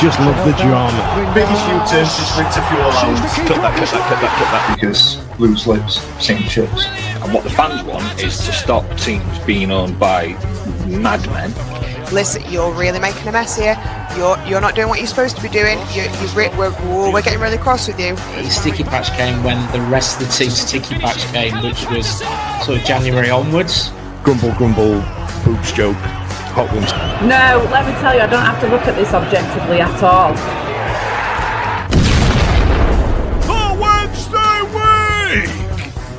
just love the drama. Biggest U-turn since winter fuel allowance. Cut that. Because loose lips, sink ships. And what the fans want is to stop teams being owned by madmen. Listen, you're really making a mess here. You're not doing what you're supposed to be doing. We're getting really cross with you. The sticky patch came when the rest of the team's sticky patch came, which was sort of January onwards. Grumble, boobs joke, hot ones. No, let me tell you, I don't have to look at this objectively at all. The Wednesday week!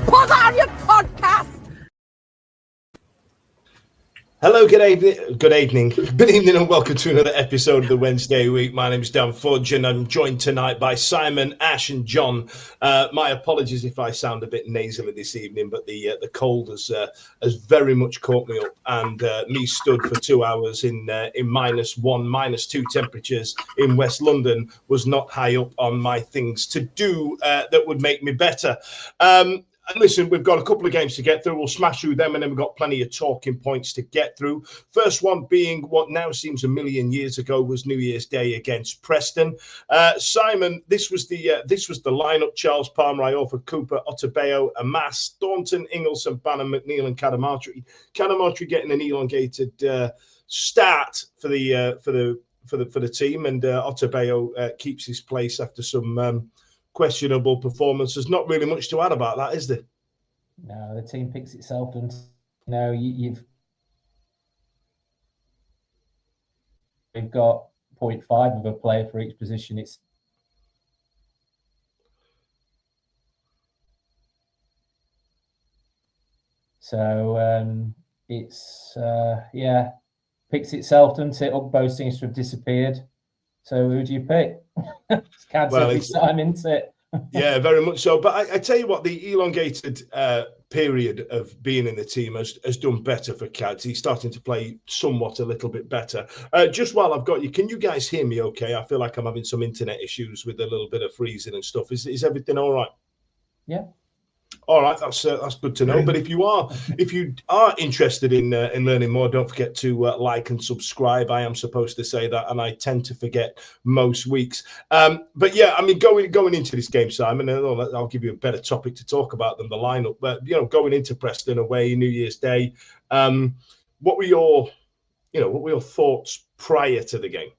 Put on your podcast! Hello, good evening, and welcome to another episode of the Wednesday Week. My name is Dan Fudge, and I'm joined tonight by Simon, Ash, and John. My apologies if I sound a bit nasally this evening, but the cold has very much caught me up, and me stood for 2 hours in -1, -2 temperatures in West London was not high up on my things to do that would make me better. And listen, we've got a couple of games to get through. We'll smash through them, and then we've got plenty of talking points to get through. First one being what now seems a million years ago was New Year's Day against Preston. Simon, this was the lineup: Charles Palmer, Iorfa, Cooper, Otabeo, Amas, Thornton, Ingles, Bannon, McNeil, and Cadamartri. Cadamartri getting an elongated start for the team, and Otabeo keeps his place after some questionable performance. There's not really much to add about that, is there? No, the team picks itself, and you've got 0.5 of a player for each position. It's picks itself, doesn't it? Ugbo seems to have disappeared. So who do you pick? It's cancer every time, isn't it? Yeah, very much so. But I tell you what, the elongated period of being in the team has done better for Cads. He's starting to play somewhat a little bit better. Just while I've got you, can you guys hear me okay? I feel like I'm having some internet issues with a little bit of freezing and stuff. Is everything all right? Yeah. All right, that's good to know. But if you are interested in learning more, don't forget to like and subscribe. I am supposed to say that, and I tend to forget most weeks. But yeah, I mean, going into this game, Simon, I'll give you a better topic to talk about than the lineup. But going into Preston away New Year's Day, what were your thoughts prior to the game?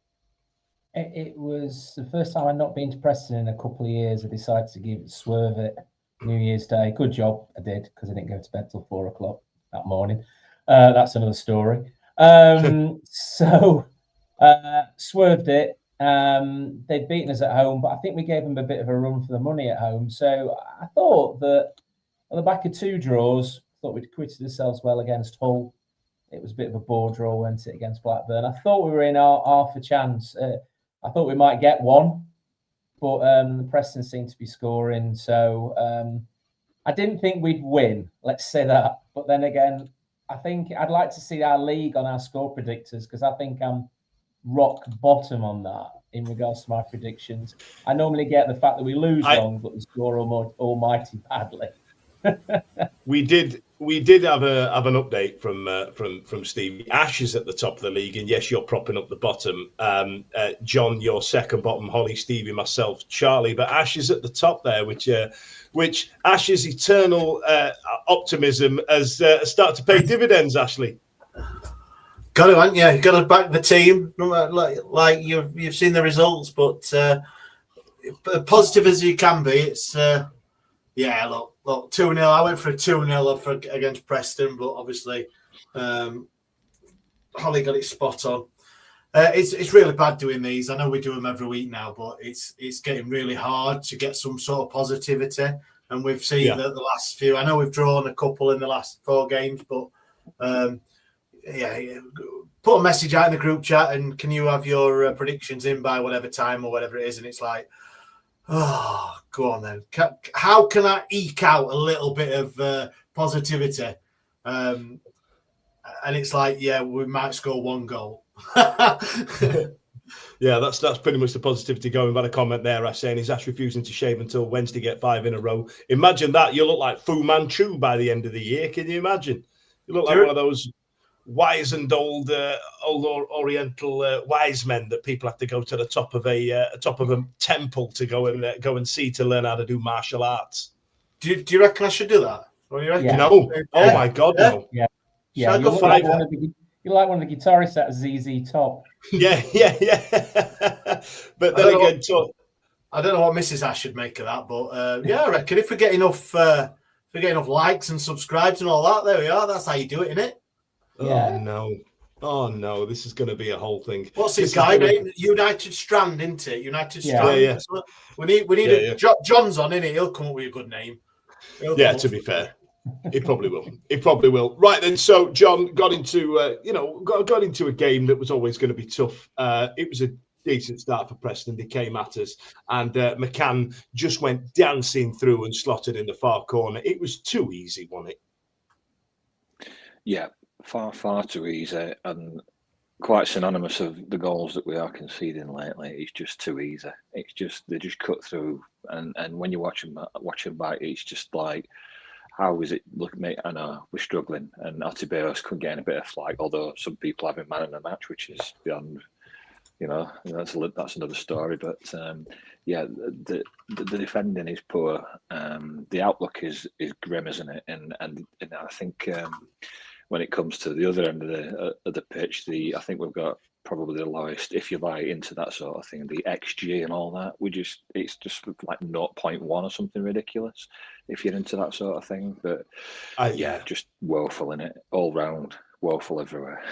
It was the first time I'd not been to Preston in a couple of years. I decided to swerve it. New Year's Day. Good job I did, because I didn't go to bed till 4 o'clock that morning. That's another story. Swerved it. They'd beaten us at home, but I think we gave them a bit of a run for the money at home. So I thought that on the back of 2 draws, thought we'd acquitted ourselves well against Hull. It was a bit of a bore draw, wasn't it, against Blackburn. I thought we were in our half a chance. I thought we might get one. But Preston seemed to be scoring, so I didn't think we'd win. Let's say that. But then again, I think I'd like to see our league on our score predictors, because I think I'm rock bottom on that in regards to my predictions. I normally get the fact that we lose wrong, but we score almighty badly. We did have an update from Steve. Ash is at the top of the league, and yes, you're propping up the bottom. John, you're second bottom. Holly, Stevie, myself, Charlie. But Ash is at the top there, which Ash's eternal optimism has started to pay dividends. Ashley, Got to, haven't you? Got to back the team. Like you've seen the results, but positive as you can be, it's Look, 2-0. I went for a 2-0 against Preston, but obviously Holly got it spot on. It's really bad doing these. I know we do them every week now, but it's getting really hard to get some sort of positivity. And we've seen that the last few. I know we've drawn a couple in the last 4 games, but put a message out in the group chat, and can you have your predictions in by whatever time or whatever it is? And it's like, oh, go on then. How can I eke out a little bit of positivity? And it's like, we might score 1 goal. Yeah, that's pretty much the positivity going by the comment there. I'm saying he's Ash refusing to shave until Wednesday get 5 in a row. Imagine that. You look like Fu Manchu by the end of the year. Can you imagine? You look like one of those wizened old Oriental wise men that people have to go to the top of a temple to go and see to learn how to do martial arts. Do you reckon I should do that? What do you reckon? Yeah. No. Oh my God, no. Yeah. Should I You go look for like it? you're like one of the guitarists at ZZ Top. Yeah. But then again, I don't know what Mrs. Ash should make of that, but yeah, I reckon if we get enough likes and subscribes and all that, there we are. That's how you do it, innit? Yeah. Oh no, this is going to be a whole thing. What's his guy name? United Strand, isn't it? United Strand. Yeah. We need John's on, innit? He'll come up with a good name. To be fair, he probably will. Right then, so John got into a game that was always going to be tough. It was a decent start for Preston. They came at us, and McCann just went dancing through and slotted in the far corner. It was too easy, wasn't it? Yeah, far too easy, and quite synonymous of the goals that we are conceding lately. It's just too easy. It's just they just cut through, and when you watch them back, it's just like, how is it? Look, mate, I know we're struggling, and Atibeos could get a bit of flack, although some people have him man in the match, which is beyond. That's another story. But the defending is poor. The outlook is grim, isn't it? And I think when it comes to the other end of the pitch, I think we've got probably the lowest, if you like, into that sort of thing. The XG and all that, it's just like 0.1 or something ridiculous if you're into that sort of thing. But just woeful in it all round, woeful everywhere.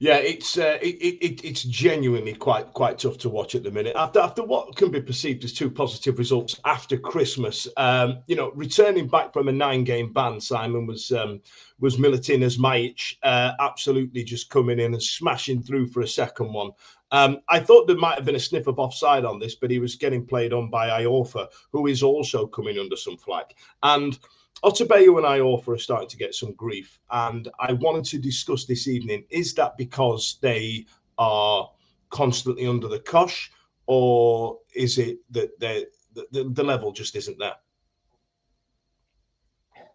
Yeah, it's genuinely quite tough to watch at the minute. After what can be perceived as two positive results after Christmas, returning back from a 9-game ban, Simon was Milutinas Majic absolutely just coming in and smashing through for a second one. I thought there might have been a sniff of offside on this, but he was getting played on by Iorfa, who is also coming under some flack. And Otabeyu and Iorfa are starting to get some grief, and I wanted to discuss this evening, is that because they are constantly under the cosh, or is it that the level just isn't there?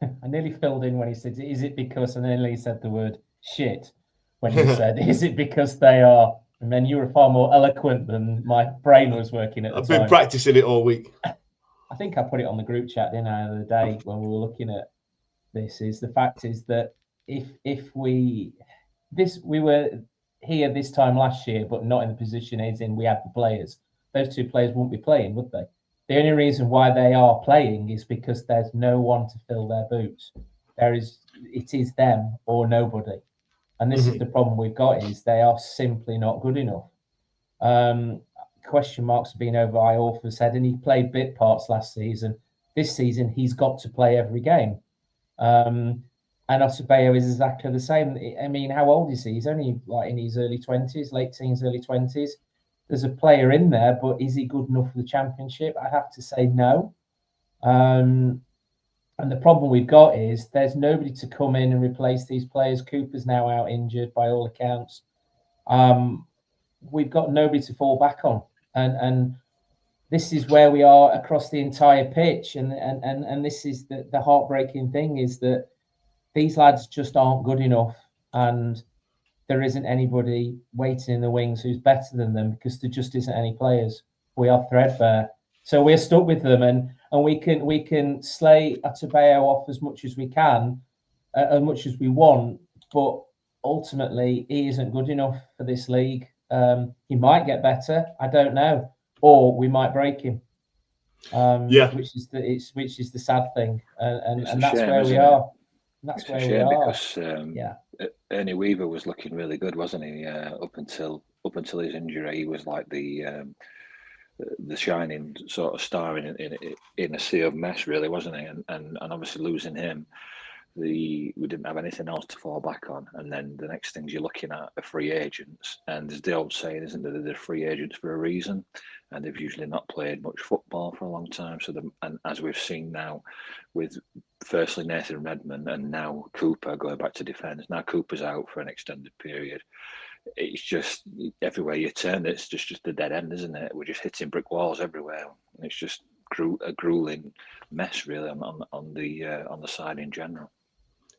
I nearly filled in when he said, is it because, and then he said the word shit when he said, is it because they are, and then you were far more eloquent than my brain was working at the time. I've been practicing it all week. I think I put it on the group chat, didn't I, the other day when we were looking at this. Is the fact is that if we were here this time last year, but not in the position as in we had the players, those two players wouldn't be playing, would they? The only reason why they are playing is because there's no one to fill their boots. It is them or nobody, and this is the problem we've got: is they are simply not good enough. Question marks have been over Iorfa's head, and he played bit parts last season. This season, he's got to play every game. And Otabeyu is exactly the same. I mean, how old is he? He's only like in his early 20s, late teens, early 20s. There's a player in there, but is he good enough for the Championship? I'd have to say no. And the problem we've got is there's nobody to come in and replace these players. Cooper's now out injured by all accounts. We've got nobody to fall back on. And this is where we are across the entire pitch. And this is the heartbreaking thing, is that these lads just aren't good enough. And there isn't anybody waiting in the wings who's better than them, because there just isn't any players. We are threadbare. So we're stuck with them, and we can slay Otabeyu off as much as we can, as much as we want, but ultimately he isn't good enough for this league. He might get better, I don't know, or we might break him. Which is the sad thing, and that's where we are. That's where we are. Because Ernie Weaver was looking really good, wasn't he? Up until his injury, he was like the shining sort of star in a sea of mess, really, wasn't he? And obviously losing him, we didn't have anything else to fall back on. And then the next things you're looking at are free agents. And there's the old saying, isn't there, they're free agents for a reason, and they've usually not played much football for a long time. And as we've seen now, with firstly Nathan Redmond and now Cooper going back to defence. Now Cooper's out for an extended period. It's just everywhere you turn, it's just a dead end, isn't it? We're just hitting brick walls everywhere, and it's just a grueling mess, really, on the side in general.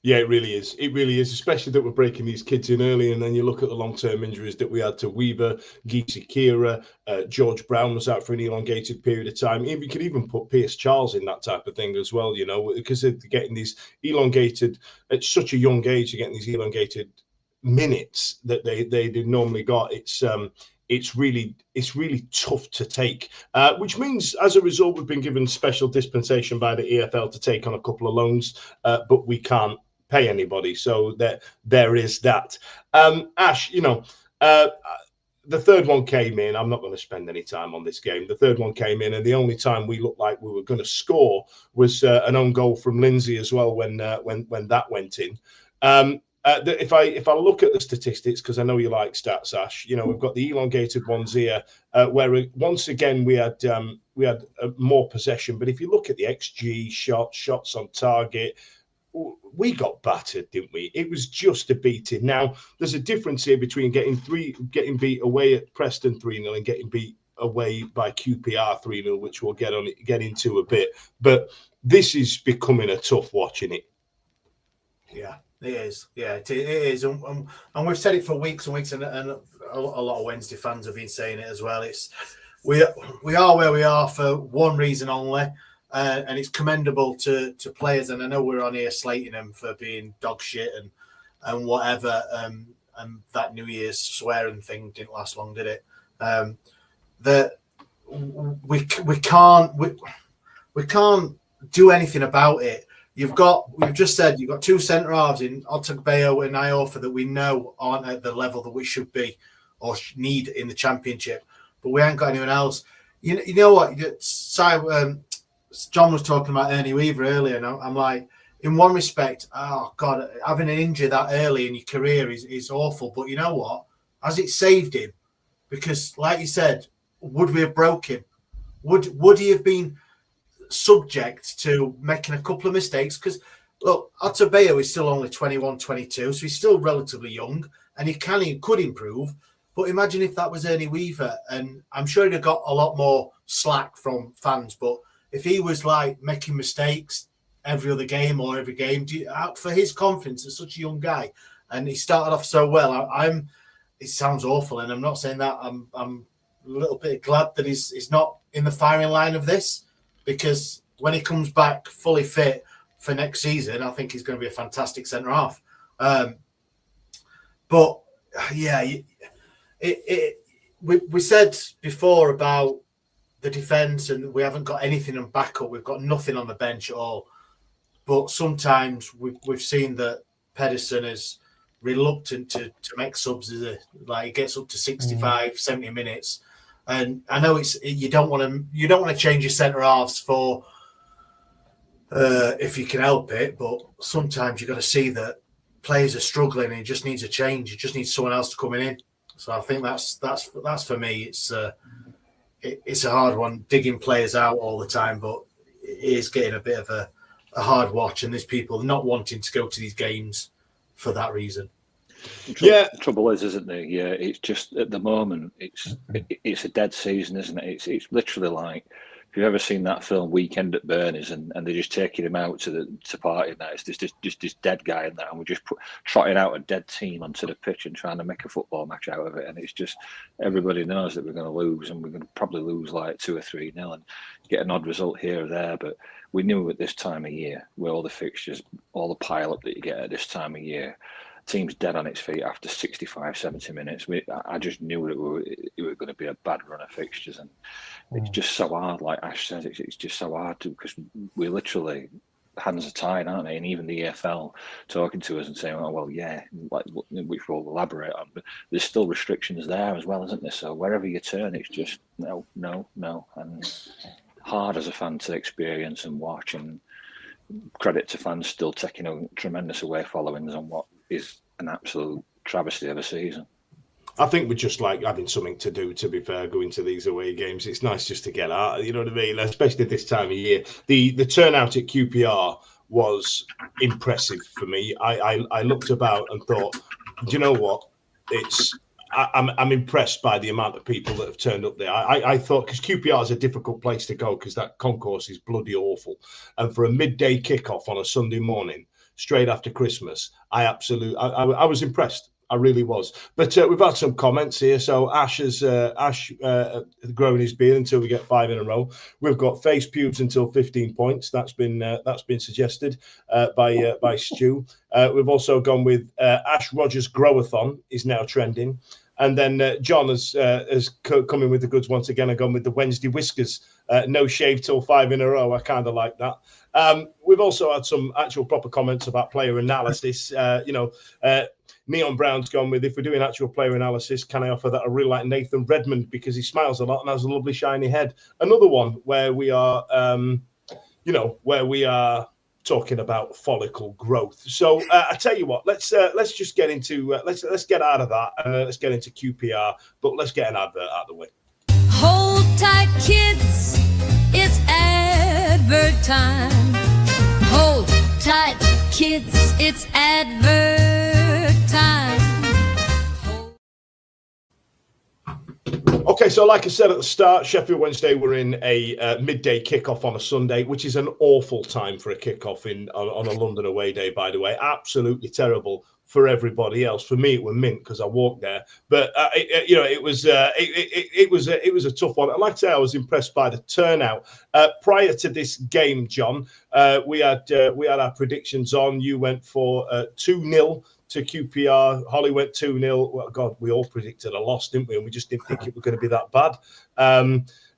Yeah, it really is. It really is, especially that we're breaking these kids in early. And then you look at the long-term injuries that we had to Weaver, Geesey Kira, George Brown was out for an elongated period of time. You could even put Pierce Charles in that type of thing as well, you know, because they're getting these elongated, at such a young age, they're getting these elongated minutes that they normally got. It's really tough to take, which means as a result, we've been given special dispensation by the EFL to take on a couple of loans, but we can't pay anybody. So there is that. Ash, you know, the third one came in. I'm not going to spend any time on this game. The third one came in, and the only time we looked like we were going to score was an own goal from Lindsay as well when that went in. If I look at the statistics, because I know you like stats, Ash, you know, we've got the elongated ones here, where once again we had more possession. But if you look at the XG shots on target, we got battered, didn't we? It was just a beating. Now, there's a difference here between getting beat away at Preston 3-0 and getting beat away by QPR 3-0, which we'll get into a bit. But this is becoming a tough watch, isn't it? Yeah, it is. Yeah, it is. And we've said it for weeks and weeks, and a lot of Wednesday fans have been saying it as well. We are where we are for one reason only. And it's commendable to players, and I know we're on here slating them for being dog shit and whatever. And that New Year's swearing thing didn't last long, did it? That we can't do anything about it. We've just said you've got two centre halves in Otagbeo and Iofa that we know aren't at the level that we should be or need in the Championship, but we ain't got anyone else. You know what? John was talking about Ernie Weaver earlier, and I'm like, in one respect, oh God, having an injury that early in your career is awful. But you know what? Has it saved him? Because, like you said, would we have broke him? Would he have been subject to making a couple of mistakes? Because look, Otagbeo is still only 21, 22, so he's still relatively young, and he could improve. But imagine if that was Ernie Weaver, and I'm sure he'd have got a lot more slack from fans, but if he was like making mistakes every other game or every game, for his confidence as such a young guy, and he started off so well, it sounds awful, and I'm not saying that. I'm a little bit glad that he's not in the firing line of this, because when he comes back fully fit for next season, I think he's going to be a fantastic centre half. But yeah, we said before about the defence, and we haven't got anything on backup. We've got nothing on the bench at all. But sometimes we've seen that Pedersen is reluctant to make subs. Like he gets up to 65, 70 minutes, and I know you don't want to change your centre halves for if you can help it. But sometimes you've got to see that players are struggling, and he just needs a change. He just needs someone else to come in. So I think that's for me. It's a hard one, digging players out all the time, but it is getting a bit of a hard watch, and there's people not wanting to go to these games for that reason. The trouble is, isn't there? Yeah, it's just at the moment, it's a dead season, isn't it? It's literally like, if you've ever seen that film Weekend at Bernie's, and they're just taking him out to party, and that it's just this dead guy in that, and we're just trotting out a dead team onto the pitch and trying to make a football match out of it, and it's just, everybody knows that we're going to lose, and we're going to probably lose like 2 or 3-0 and get an odd result here or there. But we knew at this time of year, with all the fixtures, all the pile up that you get at this time of year, team's dead on its feet after 65, 70 minutes. I just knew that it were going to be a bad run of fixtures, and it's just so hard. Like Ash says, it's just so hard because we literally, hands are tied, aren't they? And even the EFL talking to us and saying, "Oh well, yeah," like, which we'll elaborate on, but there's still restrictions there as well, isn't there? So wherever you turn, it's just no, and hard as a fan to experience and watch. And credit to fans still taking a tremendous away followings on what is an absolute travesty of a season. I think we just like having something to do, to be fair, going to these away games. It's nice just to get out, you know what I mean? Especially this time of year. The turnout at QPR was impressive for me. I looked about and thought, do you know what? I'm impressed by the amount of people that have turned up there. I thought, because QPR is a difficult place to go because that concourse is bloody awful. And for a midday kickoff on a Sunday morning, straight after Christmas. I was impressed. I really was. But we've had some comments here. So Ash has grown his beard until we get 5 in a row. We've got face pubes until 15 points. That's been suggested by Stu. We've also gone with Ash Rogers Growathon is now trending. And then John has come in with the goods once again and gone with the Wednesday whiskers. No shave till 5 in a row. I kind of like that. We've also had some actual proper comments about player analysis. Neon Brown's gone with, if we're doing actual player analysis, can I offer that I really like Nathan Redmond because he smiles a lot and has a lovely shiny head. Another one where we are, talking about follicle growth. So I tell you what, let's just get into let's get out of that and let's get into QPR. But let's get an advert out of the way. Hold tight, kids, it's advert time. Hold tight, kids, it's advert time. Okay, so like I said at the start, Sheffield Wednesday were in a midday kickoff on a Sunday, which is an awful time for a kickoff on a London away day, by the way. Absolutely terrible for everybody else. For me, it was mint because I walked there. But it was a tough one. And like I say, I was impressed by the turnout. Prior to this game, John, we had our predictions on. You went for 2-0. To QPR. Holly went 2-0. Well, God, we all predicted a loss, didn't we? And we just didn't think it was going to be that bad.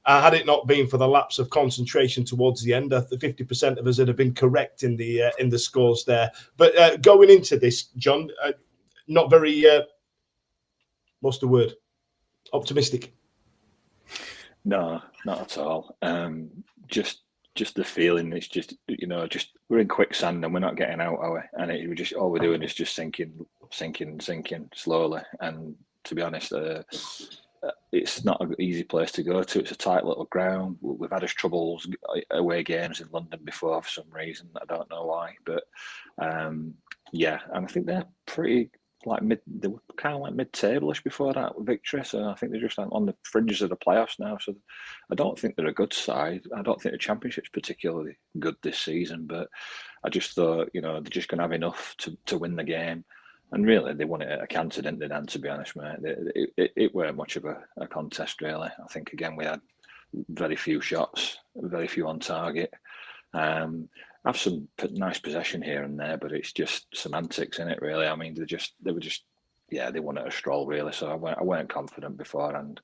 Had it not been for the lapse of concentration towards the end, the 50% of us would have been correct in the scores there. But going into this, John, not very. What's the word? Optimistic. No, not at all. Just the feeling. It's just we're in quicksand and we're not getting out, are we? And we're just all we're doing is just sinking slowly. And to be honest, it's not an easy place to go to. It's a tight little ground. We've had us troubles away games in London before for some reason. I don't know why, but and I think they're pretty they were kind of like mid-table-ish before that victory. So I think they're just on the fringes of the playoffs now. So I don't think they're a good side. I don't think the Championship's particularly good this season, but I just thought, they're just going to have enough to win the game. And really, they won it at a canter, didn't they, Dan, to be honest, mate? It weren't much of a contest, really. I think, again, we had very few shots, very few on target. Have some nice possession here and there, but it's just semantics in it, really. I mean, they won at a stroll, really. So I weren't confident beforehand.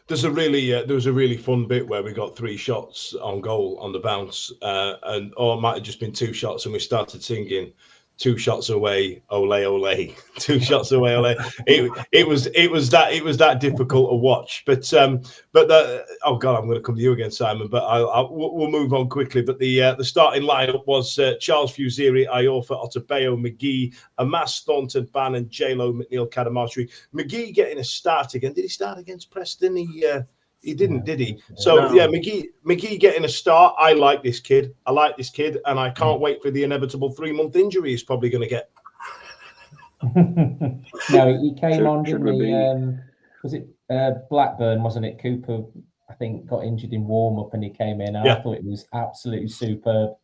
There was a really fun bit where we got 3 shots on goal on the bounce, or it might have just been 2 shots, and we started singing 2 shots away, ole ole, 2 shots away, ole. It was that difficult to watch. But oh God, I'm going to come to you again, Simon. But we'll move on quickly. But the starting lineup was Charles Fusiri, Iorfa, Otabeo, McGee, Amas, Thornton, Ban, and J-Lo, McNeil, Kadamatri. McGee getting a start again. Did he start against Preston? He didn't, did he? So, McGee getting a start. I like this kid. And I can't wait for the inevitable 3-month injury he's probably going to get. No, he came on, didn't he? Was it Blackburn, wasn't it? Cooper, I think, got injured in warm-up and he came in. I thought it was absolutely superb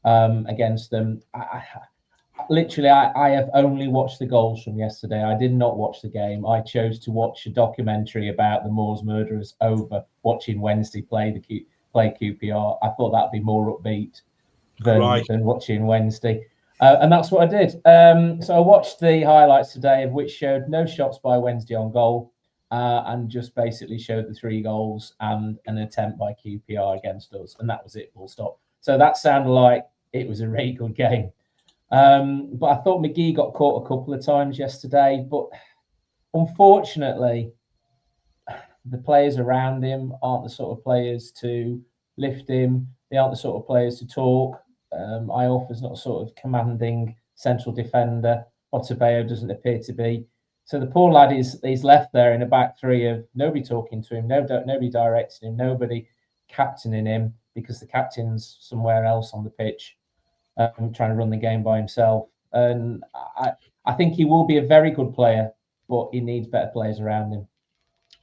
against them. I have only watched the goals from yesterday. I did not watch the game. I chose to watch a documentary about the Moors murderers over watching Wednesday play QPR. I thought that'd be more upbeat than watching Wednesday. And that's what I did. So I watched the highlights today, of which showed no shots by Wednesday on goal and just basically showed the 3 goals and an attempt by QPR against us. And that was it, full stop. So that sounded like it was a really good game. But I thought McGee got caught a couple of times yesterday, but unfortunately, the players around him aren't the sort of players to lift him. They aren't the sort of players to talk. Iorfa's not a sort of commanding central defender. Otabeo doesn't appear to be. So the poor lad he's left there in a back 3 of nobody talking to him, nobody directing him, nobody captaining him because the captain's somewhere else on the pitch. Trying to run the game by himself. And I think he will be a very good player, but he needs better players around him.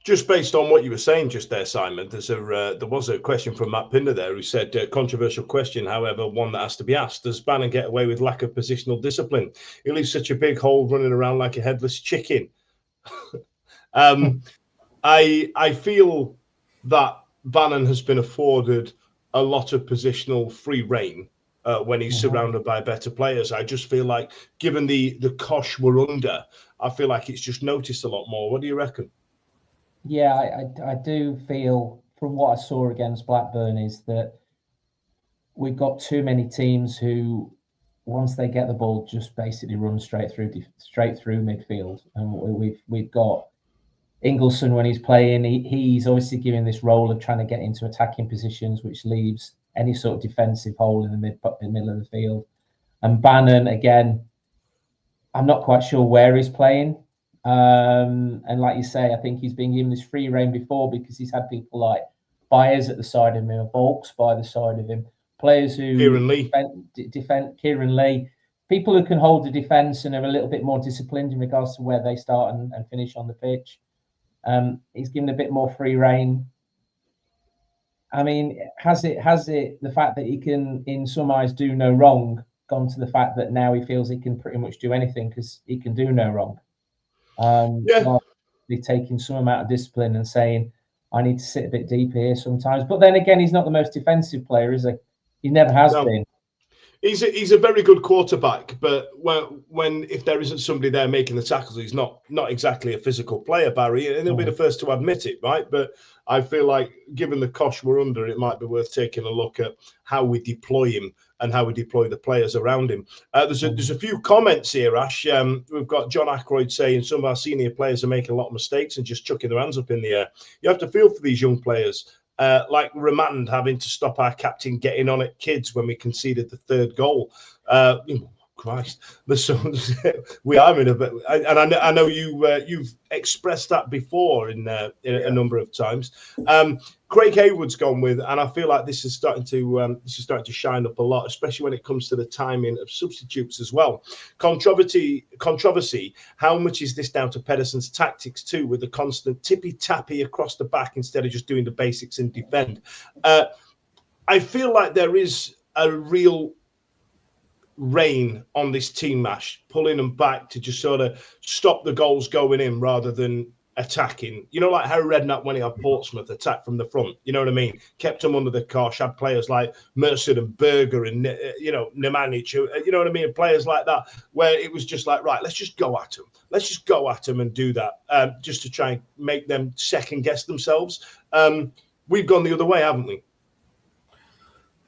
Just based on what you were saying just there, Simon, there was a question from Matt Pinder there who said, controversial question, however, one that has to be asked. Does Bannon get away with lack of positional discipline? He leaves such a big hole running around like a headless chicken. I feel that Bannon has been afforded a lot of positional free rein when he's surrounded by better players. I just feel like, given the cosh we're under, I feel like it's just noticed a lot more. What do you reckon? Yeah, I do feel, from what I saw against Blackburn, is that we've got too many teams who, once they get the ball, just basically run straight through midfield. And we've got Ingleson when he's playing. He's obviously given this role of trying to get into attacking positions, which leaves any sort of defensive hole in the middle of the field. And Bannon, again, I'm not quite sure where he's playing. And like you say, I think he's been given this free rein before because he's had people like Byers at the side of him, or Volks by the side of him, players who defend Kieran Lee, people who can hold the defence and are a little bit more disciplined in regards to where they start and finish on the pitch. He's given a bit more free rein. I mean, has it the fact that he can, in some eyes, do no wrong, gone to the fact that now he feels he can pretty much do anything because he can do no wrong? They're taking some amount of discipline and saying, I need to sit a bit deeper here sometimes. But then again, he's not the most defensive player, is he? He never has been. He's a very good quarterback, but if there isn't somebody there making the tackles, he's not exactly a physical player, Barry, and he'll be the first to admit it, right? But I feel like, given the cosh we're under, it might be worth taking a look at how we deploy him and how we deploy the players around him. There's a few comments here, Ash. We've got John Ackroyd saying some of our senior players are making a lot of mistakes and just chucking their hands up in the air. You have to feel for these young players. Like Remand having to stop our captain getting on at kids when we conceded the third goal. Christ, we are in a bit, and I know you've expressed that before in a number of times. Craig Haywood's gone with, and I feel like this is starting to shine up a lot, especially when it comes to the timing of substitutes as well. Controversy. How much is this down to Pedersen's tactics too, with the constant tippy tappy across the back instead of just doing the basics and defend? I feel like there is a real rein on this team, Ash, pulling them back to just sort of stop the goals going in rather than attacking. You know, like Harry Redknapp when he had Portsmouth attack from the front. You know what I mean? Kept them under the cosh. Had players like Mercer and Berger and Nemanic. You know what I mean? Players like that, where it was just like, right, let's just go at them. Let's just go at them and do that, just to try and make them second guess themselves. We've gone the other way, haven't we?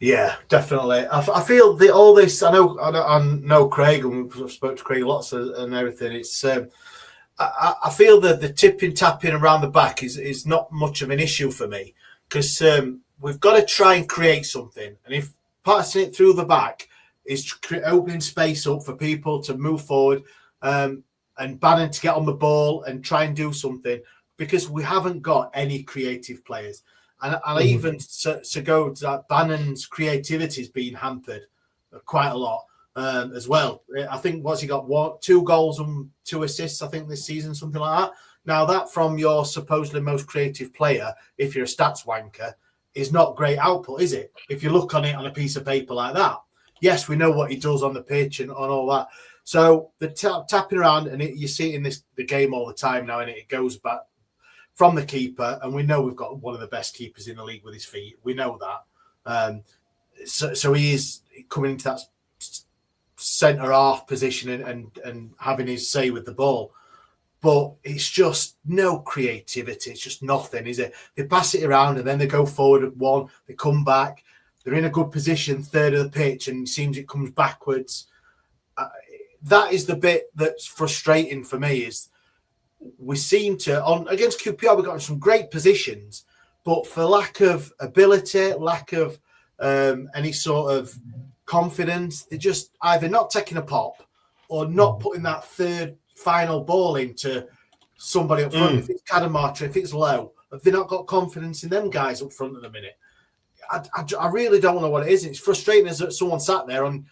Yeah, definitely. I feel all this. I know Craig, and we've spoke to Craig lots and everything. It's I feel that the tipping tapping around the back is not much of an issue for me, because we've got to try and create something. And if passing it through the back is opening space up for people to move forward, and Bannon to get on the ball and try and do something, because we haven't got any creative players. And even to go to that, Bannon's creativity is being hampered quite a lot as well. I think what's he got? 2 goals and 2 assists, I think, this season, something like that. Now, that from your supposedly most creative player, if you're a stats wanker, is not great output, is it? If you look on it on a piece of paper like that. Yes, we know what he does on the pitch and on all that. So the tapping around, and you see it in the game all the time now, and it goes back from the keeper, and we know we've got one of the best keepers in the league with his feet. We know that. So he is coming into that centre half position and having his say with the ball. But it's just no creativity. It's just nothing, is it? They pass it around and then they go forward at one. They come back. They're in a good position, third of the pitch, and it seems it comes backwards. That is the bit that's frustrating for me, is we seem to, against QPR, we got in some great positions, but for lack of ability, lack of any sort of confidence, they're just either not taking a pop or not putting that third final ball into somebody up front. If it's Kadamata, if it's Lowe, if they've not got confidence in them guys up front at the minute. I really don't know what it is. It's frustrating as someone sat there and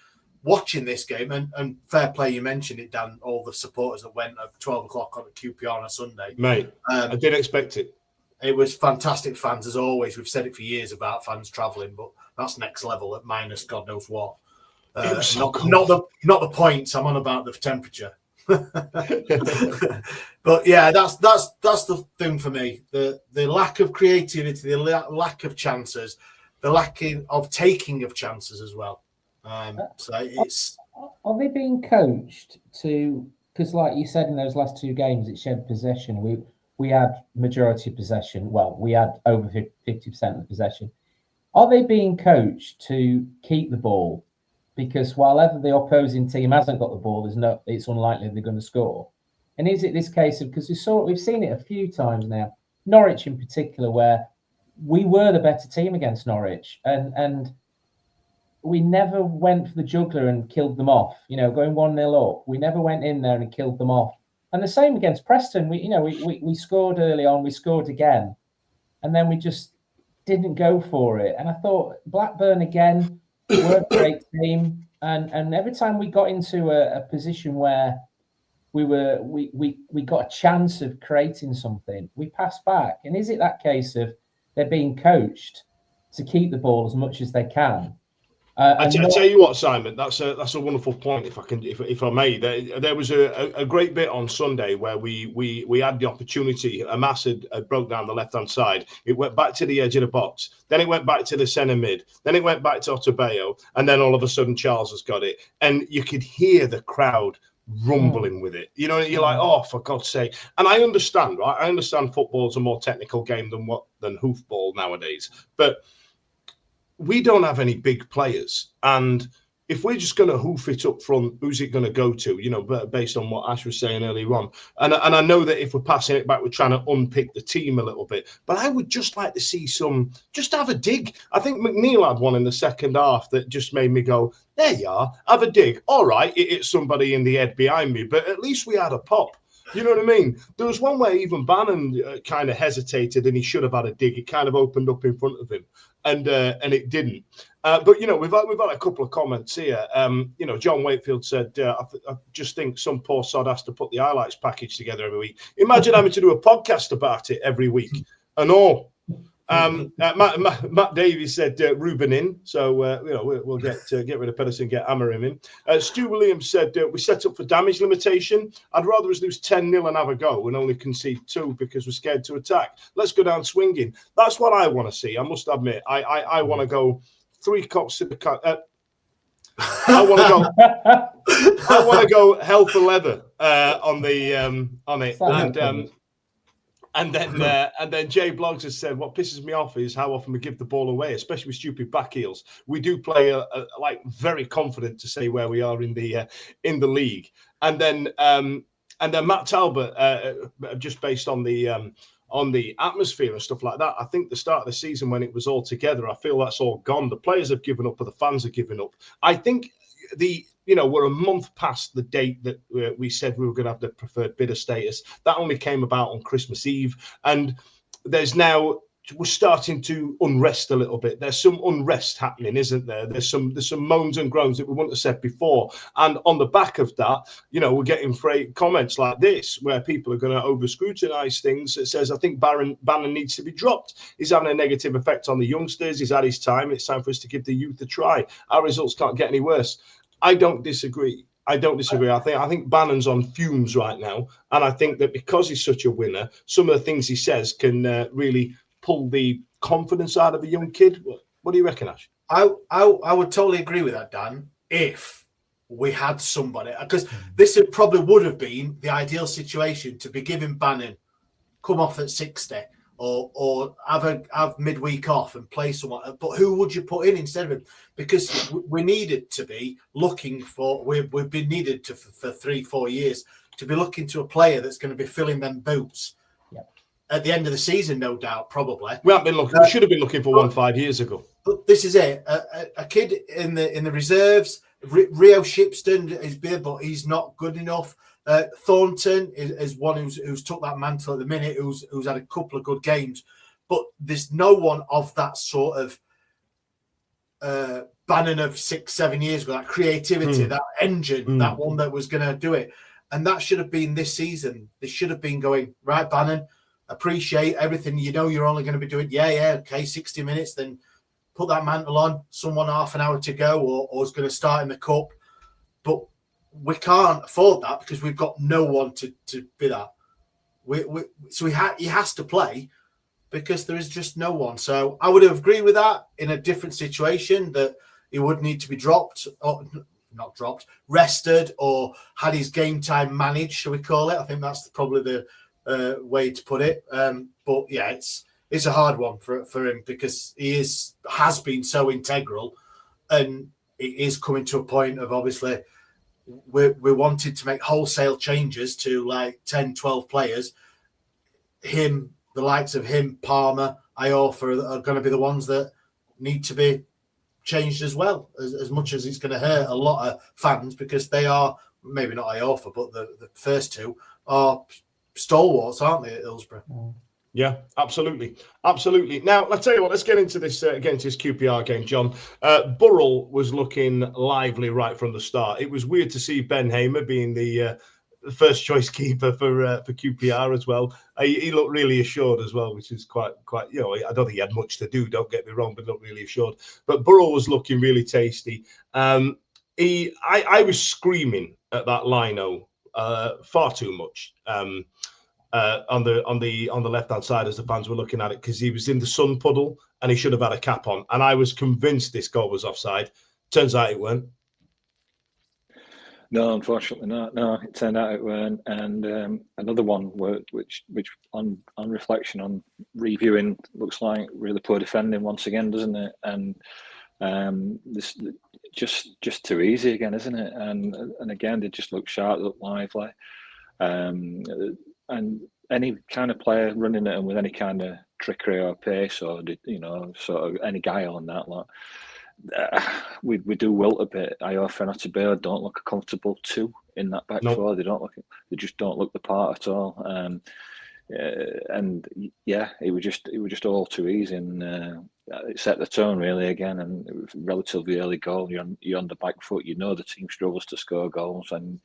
watching this game, and fair play, you mentioned it, Dan, all the supporters that went at 12 o'clock on QPR on a Sunday. Mate, I didn't expect it. It was fantastic fans, as always. We've said it for years about fans travelling, but that's next level at minus God knows what. It was so cool. Not the points. I'm on about the temperature. But yeah, that's the thing for me. The lack of creativity, the lack of chances, the lack of taking of chances as well. So it's. Are they being coached to? Because, like you said, in those last two games, it shared possession. We had majority possession. Well, we had over 50% of possession. Are they being coached to keep the ball? Because while ever the opposing team hasn't got the ball, it's unlikely they're going to score. And is it this case of, because we've seen it a few times now, Norwich in particular, where we were the better team against Norwich, and we never went for the juggler and killed them off. Going 1-0 up, we never went in there and killed them off. And the same against Preston. We scored early on, we scored again, and then we just didn't go for it. And I thought Blackburn again were a great team, and every time we got into a position where we got a chance of creating something, we passed back. And is it that case of they're being coached to keep the ball as much as they can? I tell you what, Simon, that's a wonderful point. If I may, there was a great bit on Sunday where we had the opportunity. Amas had broke down the left hand side. It went back to the edge of the box. Then it went back to the centre mid. Then it went back to Otabeo, and then all of a sudden Charles has got it, and you could hear the crowd rumbling with it. You're like, oh, for God's sake. And I understand, right? I understand football's a more technical game than hoofball nowadays, but we don't have any big players, and if we're just going to hoof it up front, who's it going to go to? Based on what Ash was saying earlier on, and I know that if we're passing it back, we're trying to unpick the team a little bit. But I would just like to see just have a dig. I think McNeil had one in the second half that just made me go, there you are, have a dig. All right, it hit somebody in the head behind me, but at least we had a pop. You know what I mean? There was one where even Bannon kind of hesitated, and he should have had a dig. It kind of opened up in front of him, and it didn't. But we've had a couple of comments here. John Wakefield said, I just think some poor sod has to put the highlights package together every week. Imagine having to do a podcast about it every week and all. Matt Davies said Ruben in, so we'll get rid of Pedersen, get Amorim in. Stu Williams said we set up for damage limitation. I'd rather us lose 10-0 and have a go and only concede 2 because we're scared to attack. Let's go down swinging. That's what I want to see. I must admit, I want to go 3 cops to the I want to go hell for leather on it. And then Jay Bloggs has said, what pisses me off is how often we give the ball away, especially with stupid back heels. We do play very confident to say where we are in the league. And then Matt Talbot, just based on the atmosphere and stuff like that, I think the start of the season when it was all together, I feel that's all gone. The players have given up, or the fans have given up. I think we're a month past the date that we said we were going to have the preferred bidder status. That only came about on Christmas Eve. And we're starting to unrest a little bit. There's some unrest happening, isn't there? There's some moans and groans that we wouldn't have said before. And on the back of that, we're getting comments like this, where people are going to over-scrutinise things. It says, I think Bannon needs to be dropped. He's having a negative effect on the youngsters. He's had his time. It's time for us to give the youth a try. Our results can't get any worse. I don't disagree. I think Bannon's on fumes right now. And I think that because he's such a winner, some of the things he says can really pull the confidence out of a young kid. What do you reckon, Ash? I would totally agree with that, Dan, if we had somebody, because this probably would have been the ideal situation to be giving Bannon come off at 60 or have midweek off and play someone. But who would you put in instead of him? Because we needed to be looking for, we've been needed to for 3-4 years to be looking to a player that's going to be filling them boots. At the end of the season, no doubt, probably. We haven't been looking. We should have been looking for one 5 years ago. But this is it. A kid in the reserves. Rio Shipston is big, but he's not good enough. Thornton is one who's took that mantle at the minute. Who's had a couple of good games, but there's no one of that sort of Bannon of 6-7 years ago. That creativity, that engine, that one that was going to do it, and that should have been this season. They should have been going right, Bannon. appreciate everything. You know, you're only going to be doing, okay, 60 minutes, then put that mantle on, someone half an hour to go, or is going to start in the cup. But we can't afford that because we've got no one to be that. So he has to play because there is just no one. So I would have agreed with that in a different situation, that he would need to be dropped, or not dropped, rested, or had his game time managed, shall we call it? I think that's probably the way to put it. But yeah, it's a hard one for him because he has been so integral, and it is coming to a point of, obviously, we wanted to make wholesale changes to like 10, 12 players. The likes of him, Palmer, Iorfa are going to be the ones that need to be changed as well, as much as it's going to hurt a lot of fans, because they are, maybe not Iorfa, but the first two are stalwarts, aren't they, at Hillsborough? Yeah, absolutely. Now, let's tell you what, let's get into this against this QPR game, John. Burrell was looking lively right from the start. It was weird to see Ben Hamer being the first choice keeper for QPR as well. He looked really assured as well, which is quite. You know, I don't think he had much to do. Don't get me wrong, but looked really assured. But Burrell was looking really tasty. I was screaming at that lino far too much. On the left hand side as the fans were looking at it, because he was in the sun puddle and he should have had a cap on, and I was convinced this goal was offside. Turns out it weren't. No, unfortunately not. No, it turned out it weren't. And another one which on reflection, on reviewing, looks like really poor defending once again, doesn't it? And this just too easy again, isn't it? And again, they just look sharp, look lively. And any kind of player running at them with any kind of trickery or pace, or sort of any guile on that lot, we do wilt a bit. Iorfa and Otabeo don't look comfortable too in that back four. They just don't look the part at all. And yeah, it was just all too easy, and it set the tone really again. And it was a relatively early goal. You're on the back foot. You know the team struggles to score goals, and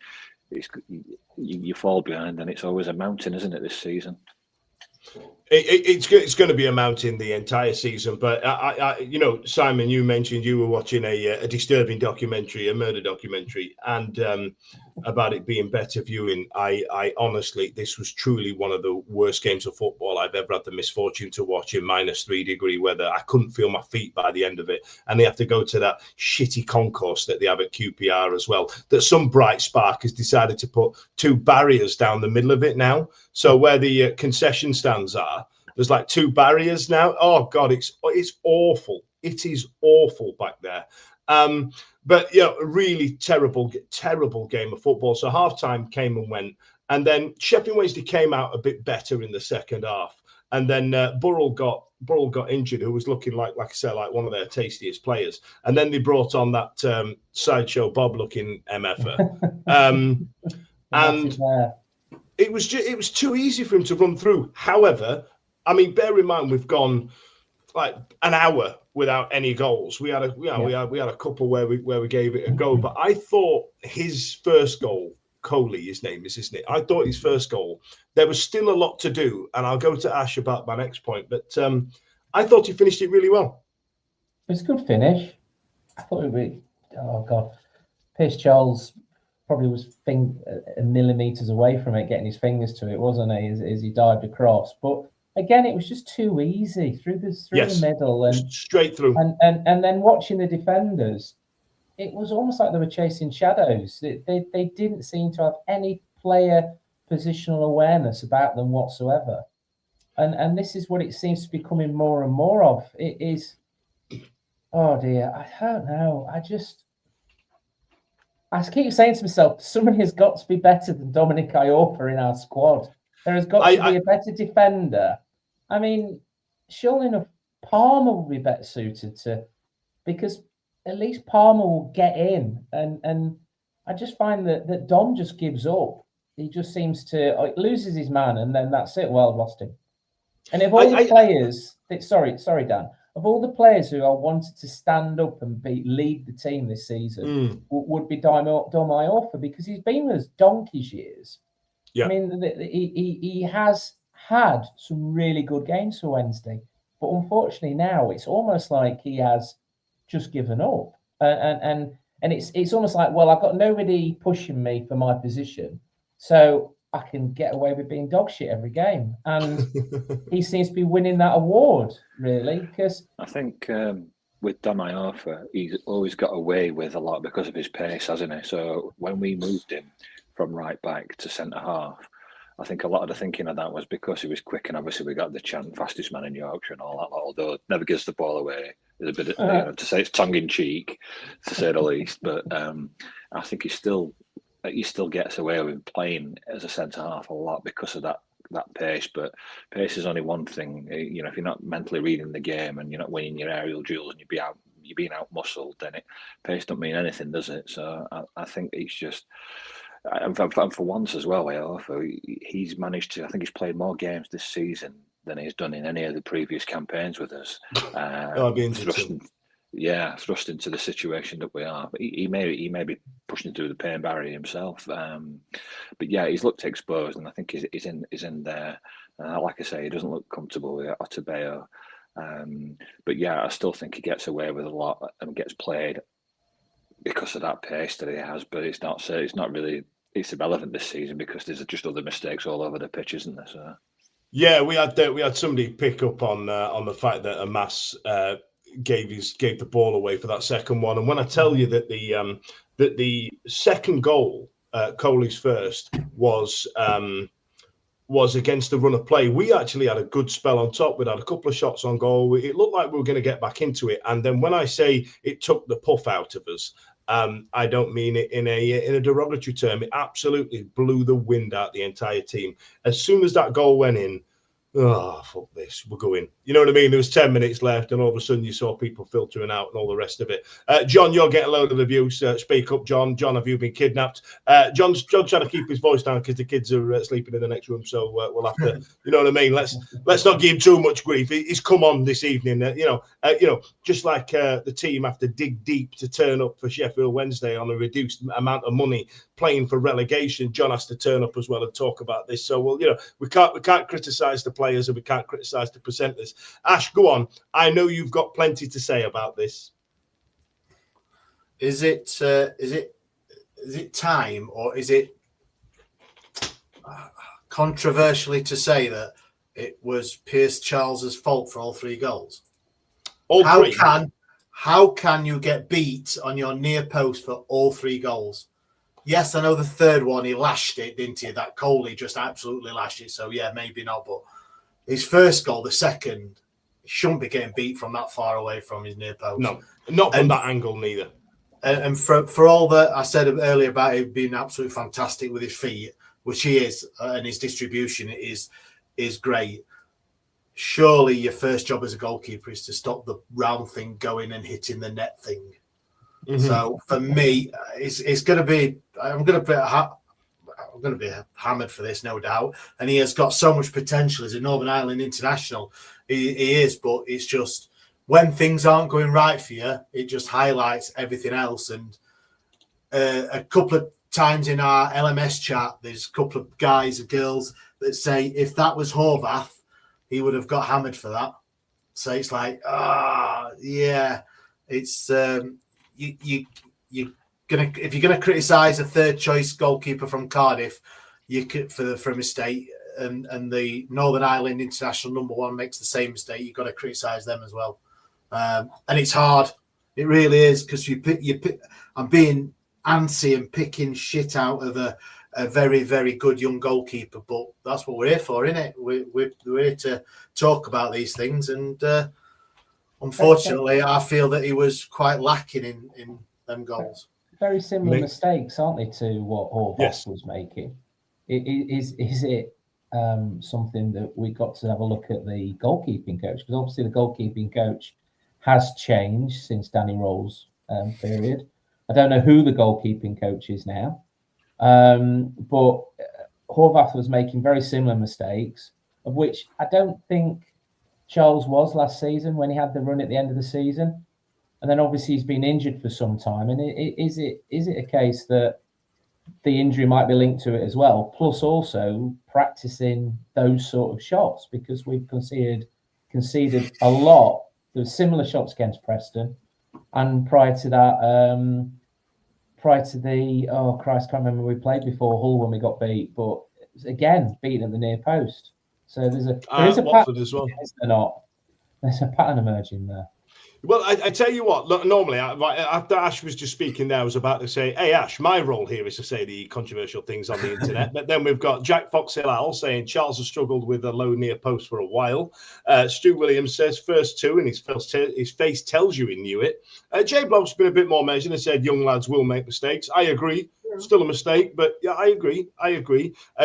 you fall behind, and it's always a mountain, isn't it, this season? It's going to be a mountain the entire season. But Simon, you mentioned you were watching a disturbing documentary, a murder documentary, and about it being better viewing. I honestly, this was truly one of the worst games of football I've ever had the misfortune to watch in -3 degree weather. I couldn't feel my feet by the end of it, and they have to go to that shitty concourse that they have at QPR as well. That some bright spark has decided to put 2 barriers down the middle of it now. So where the concession stands are, there's like 2 barriers now. Oh God, it's awful. It is awful back there. But yeah, a really terrible game of football. So halftime came and went, and then Sheffield Wednesday came out a bit better in the second half, and then Burrell got injured, who was looking like I said, like one of their tastiest players, and then they brought on that sideshow Bob looking MFer, and it was too easy for him to run through. However, I mean, bear in mind we've gone like an hour without any goals. We had a couple where we gave it a go, but I thought his first goal, Coley, his name is, isn't it? I thought his first goal, there was still a lot to do, and I'll go to Ash about my next point, but I thought he finished it really well. It was a good finish. I thought it would. Oh God, Pierce Charles probably was millimeters away from it, getting his fingers to it, wasn't he? As he dived across, but again, it was just too easy through the middle and straight through. And then watching the defenders, it was almost like they were chasing shadows. They didn't seem to have any player positional awareness about them whatsoever. And this is what it seems to be becoming more and more of. It is, oh dear, I don't know. I keep saying to myself, somebody has got to be better than Dominic Iorfa in our squad. There has got to be a better defender. I mean, surely enough, Palmer will be better suited to, because at least Palmer will get in. And I just find that Dom just gives up. He just seems to loses his man, and then that's it. Well, I've lost him. And if all the players, sorry, Dan, of all the players who I wanted to stand up and lead the team this season, would be Dom Iorfa, because he's been with us donkey's years. Yeah. I mean, he has had some really good games for Wednesday, but unfortunately now it's almost like he has just given up, and it's almost like, well, I've got nobody pushing me for my position, so I can get away with being dog shit every game, and he seems to be winning that award, really, because I think with Damayarfa, he's always got away with a lot because of his pace, hasn't he? So when we moved him from right back to centre half, I think a lot of the thinking of that was because he was quick, and obviously we got the chant fastest man in Yorkshire and all that, although never gives the ball away. There's a bit of, to say it's tongue in cheek, to say the least, but I think he still gets away with playing as a centre half a lot because of that pace. But pace is only one thing. You know, if you're not mentally reading the game and you're not winning your aerial duels and you're being out muscled, then pace don't mean anything, does it? So I think it's just, and for once as well, he's managed to. I think he's played more games this season than he's done in any of the previous campaigns with us. Thrust into the situation that we are. But he may be pushing through the pain barrier himself. But yeah, he's looked exposed, and I think he's in there. Like I say, he doesn't look comfortable with Otabeo. But yeah, I still think he gets away with a lot and gets played because of that pace that he has. But it's not really. It's irrelevant this season because there's just other mistakes all over the pitch, isn't there? So. Yeah, we had somebody pick up on the fact that Amas gave the ball away for that second one, and when I tell you that the second goal, Coley's first, was against the run of play, we actually had a good spell on top. We'd had a couple of shots on goal. It looked like we were going to get back into it, and then when I say it took the puff out of us, I don't mean it in a derogatory term. It absolutely blew the wind out the entire team. As soon as that goal went in, oh, fuck this, we're going. You know what I mean? There was 10 minutes left, and all of a sudden you saw people filtering out and all the rest of it. John, you're getting a load of abuse. Speak up, John. John, have you been kidnapped? John's trying to keep his voice down because the kids are sleeping in the next room, so we'll have to, you know what I mean? Let's not give him too much grief. He's come on this evening. Just like the team have to dig deep to turn up for Sheffield Wednesday on a reduced amount of money playing for relegation, John has to turn up as well and talk about this. So, we can't criticise the players and we can't criticise the presenters. Ash, go on. I know you've got plenty to say about this. Is it time, or is it controversially to say that it was Pierce Charles's fault for all three goals? How can you get beat on your near post for all three goals? Yes, I know the third one, he lashed it, didn't he? That Coley just absolutely lashed it. So, yeah, maybe not. But his first goal, the second, he shouldn't be getting beat from that far away from his near post. No, not from that angle neither. And for all that I said earlier about him being absolutely fantastic with his feet, which he is, and his distribution is great, surely your first job as a goalkeeper is to stop the round thing going and hitting the net thing. Mm-hmm. So for me, it's going to be. I'm going to be hammered for this, no doubt. And he has got so much potential as a Northern Ireland international. He is, but it's just when things aren't going right for you, it just highlights everything else. And a couple of times in our LMS chat, there's a couple of guys and girls that say if that was Horvath, he would have got hammered for that. So it's like, yeah, it's. If you're gonna criticise a third choice goalkeeper from Cardiff, you could for a mistake, and the Northern Ireland international number one makes the same mistake, you've got to criticise them as well. And it's hard, it really is, because I'm being antsy and picking shit out of a very, very good young goalkeeper, but that's what we're here for, isn't it? We're here to talk about these things, and unfortunately, I feel that he was quite lacking in them goals. Very similar mistakes, aren't they, to what Horvath was making? Is it something that we got to have a look at the goalkeeping coach? Because obviously the goalkeeping coach has changed since Danny Roll's period. I don't know who the goalkeeping coach is now, but Horvath was making very similar mistakes, of which I don't think Charles was last season when he had the run at the end of the season. And then obviously he's been injured for some time. And is it a case that the injury might be linked to it as well. Plus, also practicing those sort of shots, because we've conceded a lot. There were similar shots against Preston, and prior to that, prior to the Christ, can't remember who we played before, Hull, when we got beat, but again beaten at the near post. So there is a Watford pattern as well. Is there not? There's a pattern emerging there. Well, I tell you what, look, normally, after Ash was just speaking there, I was about to say, hey, Ash, my role here is to say the controversial things on the internet. But then we've got Jack Fox-Hill saying Charles has struggled with a low near post for a while. Stu Williams says first two, and his face tells you he knew it. Jay Bloke's been a bit more measured and said young lads will make mistakes. I agree. Still a mistake, but yeah, I agree.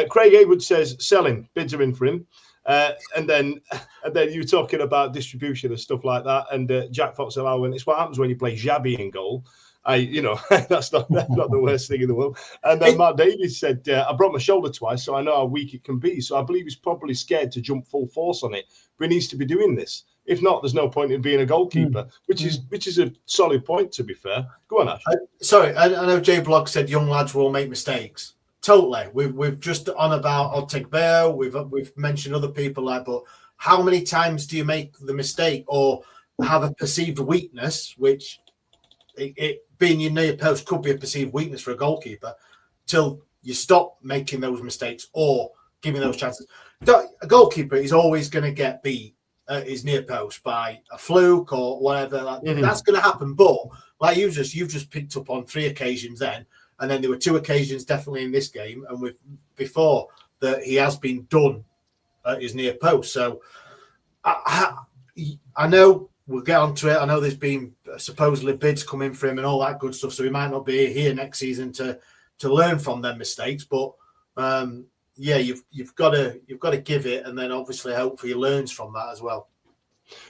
Craig Haywood says sell him. Bids are in for him. And then you were talking about distribution and stuff like that. And Jack Fox-Hill went, it's what happens when you play Xabi in goal. That's not the worst thing in the world. And then Matt Davies said, I broke my shoulder twice, so I know how weak it can be. So I believe he's probably scared to jump full force on it, but he needs to be doing this. If not, there's no point in being a goalkeeper, which is a solid point, to be fair. Go on, Ash. Sorry, I know Jay Blogg said young lads will make mistakes. Totally. We've just on about Otegbeo. We've mentioned other people like, but how many times do you make the mistake or have a perceived weakness, which it being your near post could be a perceived weakness for a goalkeeper, till you stop making those mistakes or giving those chances. A goalkeeper is always going to get beat at his near post by a fluke or whatever. That's going to happen. But like you've just picked up on 3 occasions then. And then there were 2 occasions definitely in this game, and with before that he has been done at his near post. So I know we'll get onto it. I know there's been supposedly bids coming for him and all that good stuff. So he might not be here next season to learn from them mistakes. But yeah, you've got to give it, and then obviously hopefully he learns from that as well.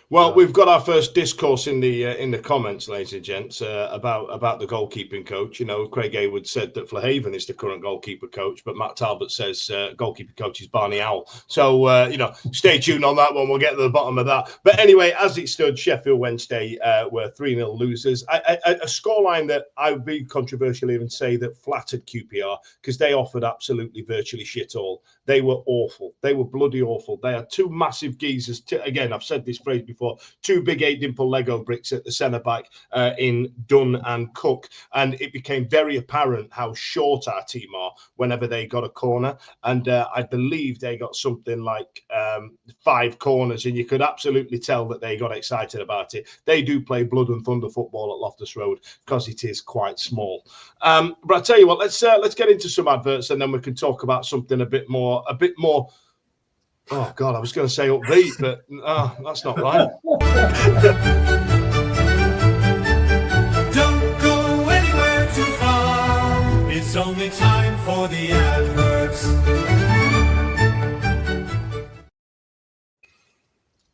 Well, we've got our first discourse in the comments, ladies and gents, about the goalkeeping coach. You know, Craig Haywood said that Flahaven is the current goalkeeper coach, but Matt Talbot says goalkeeper coach is Barney Owl. So, stay tuned on that one. We'll get to the bottom of that. But anyway, as it stood, Sheffield Wednesday were 3-0 losers. A scoreline that I would be controversial even say that flattered QPR, because they offered absolutely virtually shit all. They were awful. They were bloody awful. They had 2 massive geezers. Again, I've said this phrase before, 2 big 8-dimple Lego bricks at the centre back in Dunn and Cook. And it became very apparent how short our team are whenever they got a corner. And I believe they got something like 5 corners, and you could absolutely tell that they got excited about it. They do play blood and thunder football at Loftus Road because it is quite small. But I tell you what, let's get into some adverts, and then we can talk about something a bit more. Oh God, I was going to say upbeat, but that's not right. Don't go anywhere too far. It's only time for the adverts.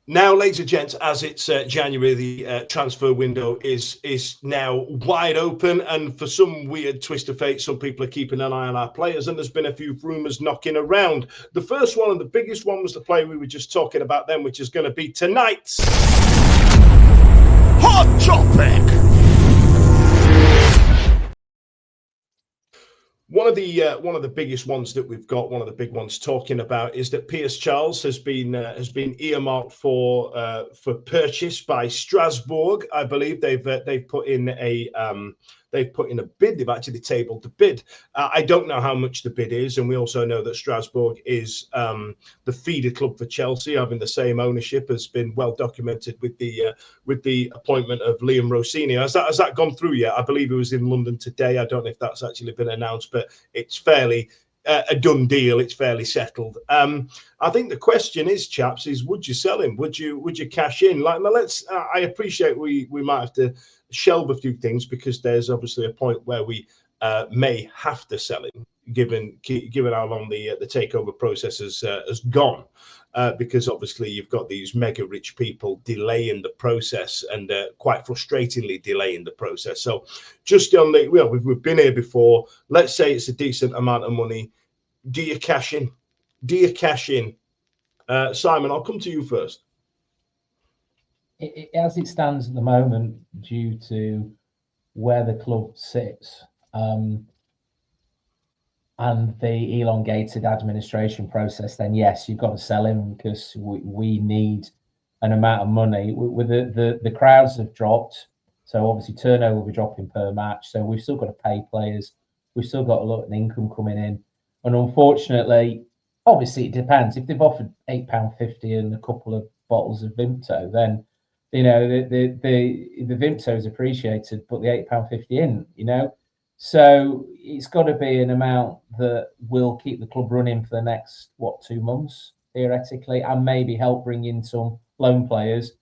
Now, ladies and gents, as it's January, the transfer window is now wide open, and for some weird twist of fate, some people are keeping an eye on our players, and there's been a few rumours knocking around. The first one and the biggest one was the player we were just talking about then, which is going to be tonight's Hot Topic. One of the biggest ones that we've got, one of the big ones talking about, is that Piers Charles has been earmarked for purchase by Strasbourg. I believe they've put in a bid. They've actually tabled the bid. I don't know how much the bid is, and we also know that Strasbourg is the feeder club for Chelsea, having the same ownership, has been well documented with the appointment of Liam Rossini. Has that gone through yet? I believe it was in London today. I don't know if that's actually been announced, but it's fairly a done deal. It's fairly settled. I think the question is, chaps, is would you sell him? Would you cash in? Like, I appreciate we might have to shelve a few things because there's obviously a point where we may have to sell him, given how long the takeover process has gone. Because obviously you've got these mega rich people delaying the process and quite frustratingly delaying the process. So just on we've been here before. Let's say it's a decent amount of money. Do you cash in? Simon, I'll come to you first. As it stands at the moment, due to where the club sits, and the elongated administration process, then yes, you've got to sell him because we need an amount of money. With the crowds have dropped, so obviously turnover will be dropping per match. So we've still got to pay players. We've still got a lot of income coming in, and unfortunately, obviously it depends. If they've offered £8.50 and a couple of bottles of Vimto, then the Vimto is appreciated, but the £8.50 in, So it's got to be an amount that will keep the club running for the next 2 months theoretically, and maybe help bring in some loan players.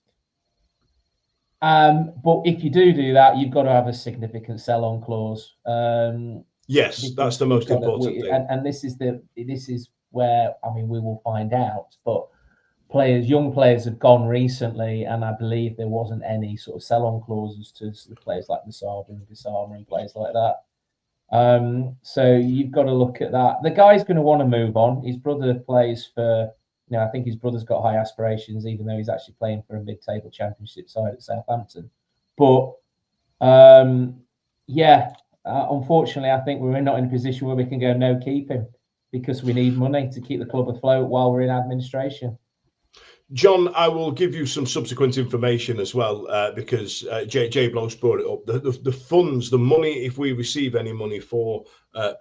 But if you do that, you've got to have a significant sell-on clause. Yes, that's the most important thing. And this is where we will find out. But young players have gone recently, and I believe there wasn't any sort of sell-on clauses to the players like Masaba and Bisama and players like that. So you've got to look at that. The guy's going to want to move on. His brother plays for, I think his brother's got high aspirations, even though he's actually playing for a mid-table championship side at Southampton. But unfortunately, I think we're not in a position where we can go, no, keep him, because we need money to keep the club afloat while we're in administration. John, I will give you some subsequent information as well, because Jay Blows brought it up. The funds, the money, if we receive any money for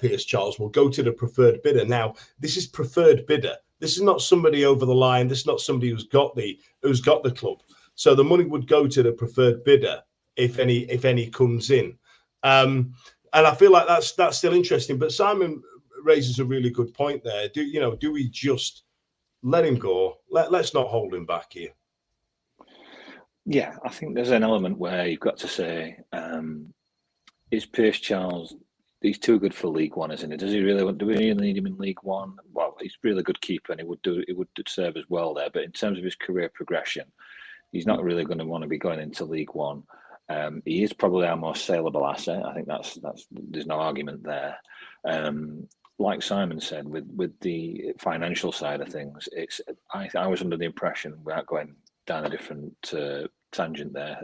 Pierce Charles, will go to the preferred bidder. Now, this is preferred bidder. This is not somebody over the line. This is not somebody who's got the club. So the money would go to the preferred bidder if any comes in. And I feel like that's still interesting. But Simon raises a really good point there. Do we just let him go? Let's not hold him back here. Yeah, I think there's an element where you've got to say, is Pierce Charles? He's too good for League One, isn't he? Do we really need him in League One? Well, he's a really good keeper, and he would serve as well there. But in terms of his career progression, he's not really going to want to be going into League One. He is probably our most saleable asset. I think that's there's no argument there. Like Simon said, with the financial side of things, I was under the impression, without going down a different tangent there,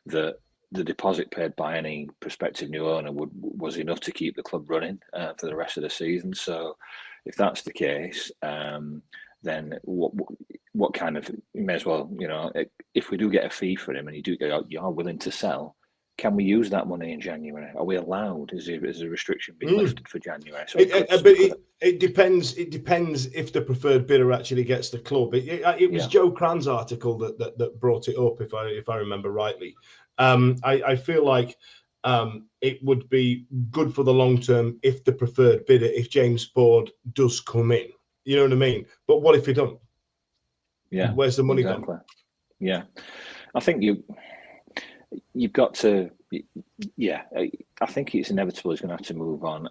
that the deposit paid by any prospective new owner was enough to keep the club running for the rest of the season. So, if that's the case, then what kind of, you may as well, if we do get a fee for him and you are willing to sell, can we use that money in January? Are we allowed? Is a restriction being lifted for January? So it depends. It depends if the preferred bidder actually gets the club. It was Joe Cran's article that brought it up, if I remember rightly. I feel like it would be good for the long term if the preferred bidder, if James Ford does come in. You know what I mean? But what if he don't? Yeah. Where's the money gone? Yeah. I think you've got to, I think it's inevitable he's going to have to move on.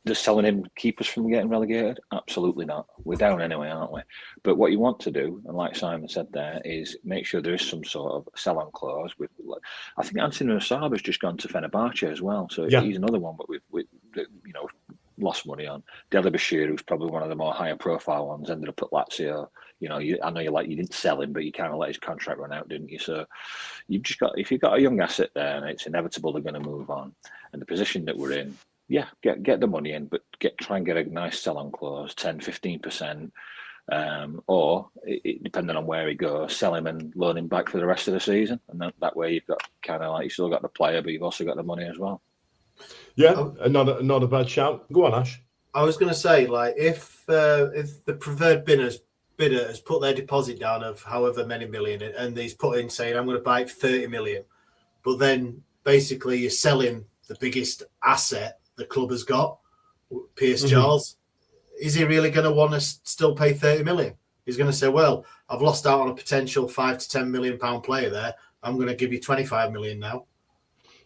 Does selling him keep us from getting relegated? Absolutely not. We're down anyway, aren't we? But what you want to do, and like Simon said there, is make sure there is some sort of sell-on clause. I think Anthony Nasaba's just gone to Fenerbahce as well, so he's another one. But we've lost money on. Dele Bashir, who's probably one of the more higher profile ones, ended up at Lazio. I know you didn't sell him, but you kind of let his contract run out, didn't you? So if you've got a young asset there, and it's inevitable they're going to move on, and the position that we're in, get the money in, but try and get a nice sell-on clause, 10-15%, or depending on where he goes, sell him and loan him back for the rest of the season, and that way you've got kind of like, you've still got the player, but you've also got the money as well. Yeah, not a bad shout. Go on, Ash. I was going to say, like, if the preferred bidder has put their deposit down of however many million, and he's put in saying, I'm going to buy it 30 million, but then basically you're selling the biggest asset the club has got, Pierce Charles, is he really going to want to still pay 30 million? He's going to say, well, I've lost out on a potential £5 to £10 million player there. I'm going to give you 25 million now.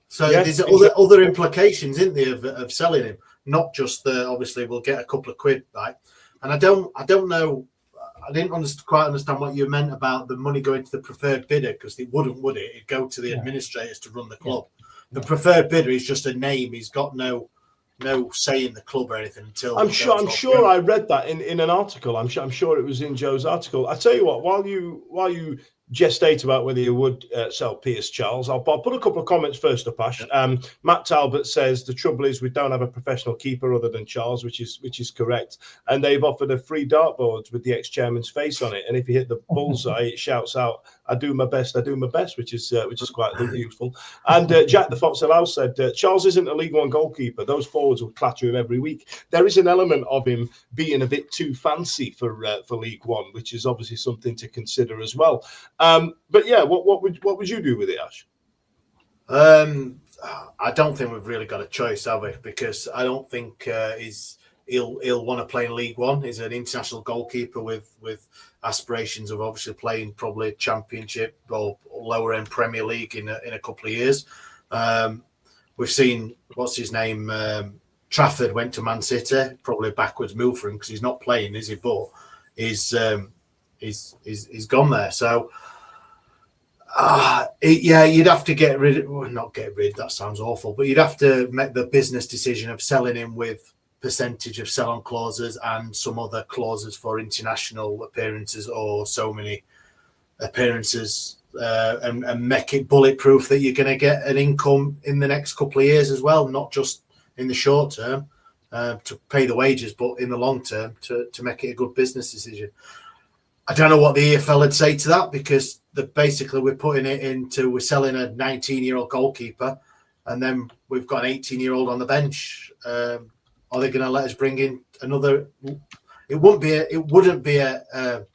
So there's other implications, isn't there, of selling him, not just obviously we'll get a couple of quid back. And I don't know. I didn't quite understand what you meant about the money going to the preferred bidder, because it wouldn't, would it? It'd go to the administrators to run the club. The preferred bidder is just a name. He's got no say in the club or anything until. I'm sure I read that in an article. I'm sure it was in Joe's article. I tell you what, while you gestate about whether you would sell Pierce Charles. I'll put a couple of comments first up, Ash. Matt Talbot says the trouble is we don't have a professional keeper other than Charles, which is correct. And they've offered a free dartboard with the ex-chairman's face on it. And if you hit the bullseye, it shouts out, "I do my best, which is quite useful. And Jack the Fox Allow said Charles isn't a League One goalkeeper. Those forwards will clatter him every week. There is an element of him being a bit too fancy for League One, which is obviously something to consider as well. But yeah, what would you do with it, Ash? I don't think we've really got a choice, have we? Because I don't think he'll want to play in League One. He's an international goalkeeper with aspirations of obviously playing probably Championship or lower end Premier League in a couple of years. We've seen what's his name. Trafford went to Man City, probably a backwards move for him because he's not playing, is he? But he's gone there. So. You'd have to get rid of, well, not get rid, that sounds awful, but you'd have to make the business decision of selling him with percentage of sell-on clauses and some other clauses for international appearances or so many appearances and make it bulletproof that you're going to get an income in the next couple of years as well, not just in the short term to pay the wages, but in the long term to make it a good business decision. I don't know what the EFL would say to that because basically we're putting it into, we're selling a 19-year-old goalkeeper and then we've got an 18-year-old on the bench. Are they going to let us bring in another? It wouldn't be an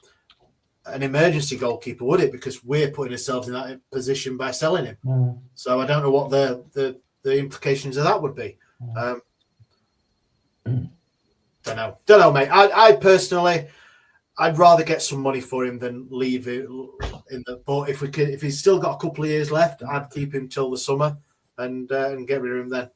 emergency goalkeeper, would it? Because we're putting ourselves in that position by selling him. Mm. So I don't know what the implications of that would be. Don't know, mate. I personally, I'd rather get some money for him than leave it in the. But if he's still got a couple of years left, I'd keep him till the summer and get rid of him then.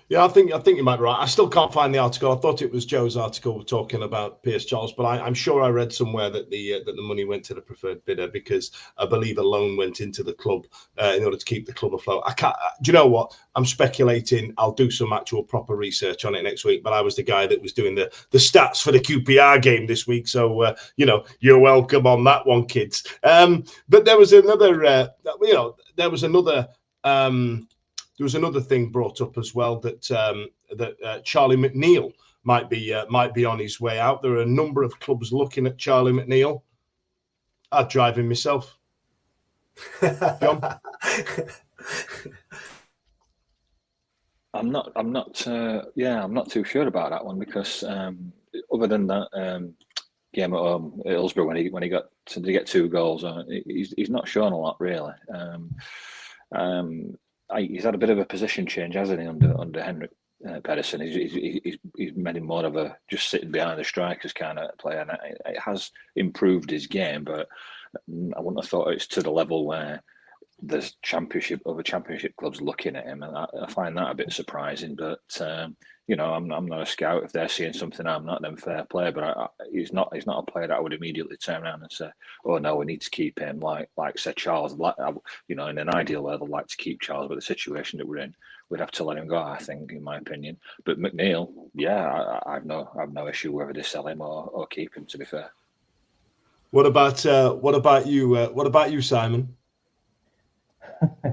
Yeah, I think you might be right. I still can't find the article. I thought it was Joe's article talking about Pierce Charles, but I'm sure I read somewhere that the money went to the preferred bidder because I believe a loan went into the club in order to keep the club afloat. I can't. Do you know what? I'm speculating. I'll do some actual proper research on it next week. But I was the guy that was doing the stats for the QPR game this week, so you're welcome on that one, kids. But there was another. There was another thing brought up as well that Charlie McNeil might be on his way out. There are a number of clubs looking at Charlie McNeil. I'd drive him myself. John? I'm not too sure about that one because other than that game at home at Hillsborough when he got to get 2 goals, he's not shown a lot really. He's had a bit of a position change, hasn't he, under Henrik Pedersen? He's made him more of a just sitting behind the strikers kind of player, and it has improved his game. But I wouldn't have thought it's to the level where there's other championship clubs looking at him, and I find that a bit surprising. But I'm not a scout. If they're seeing something I'm not, then fair play. But he's not a player that I would immediately turn around and say, "Oh no, we need to keep him." Like said Charles, in an ideal world, I'd like to keep Charles, but the situation that we're in, we'd have to let him go. I think, in my opinion. But McNeil, yeah, I've no issue whether they sell him or keep him. To be fair. What about you? What about you, Simon?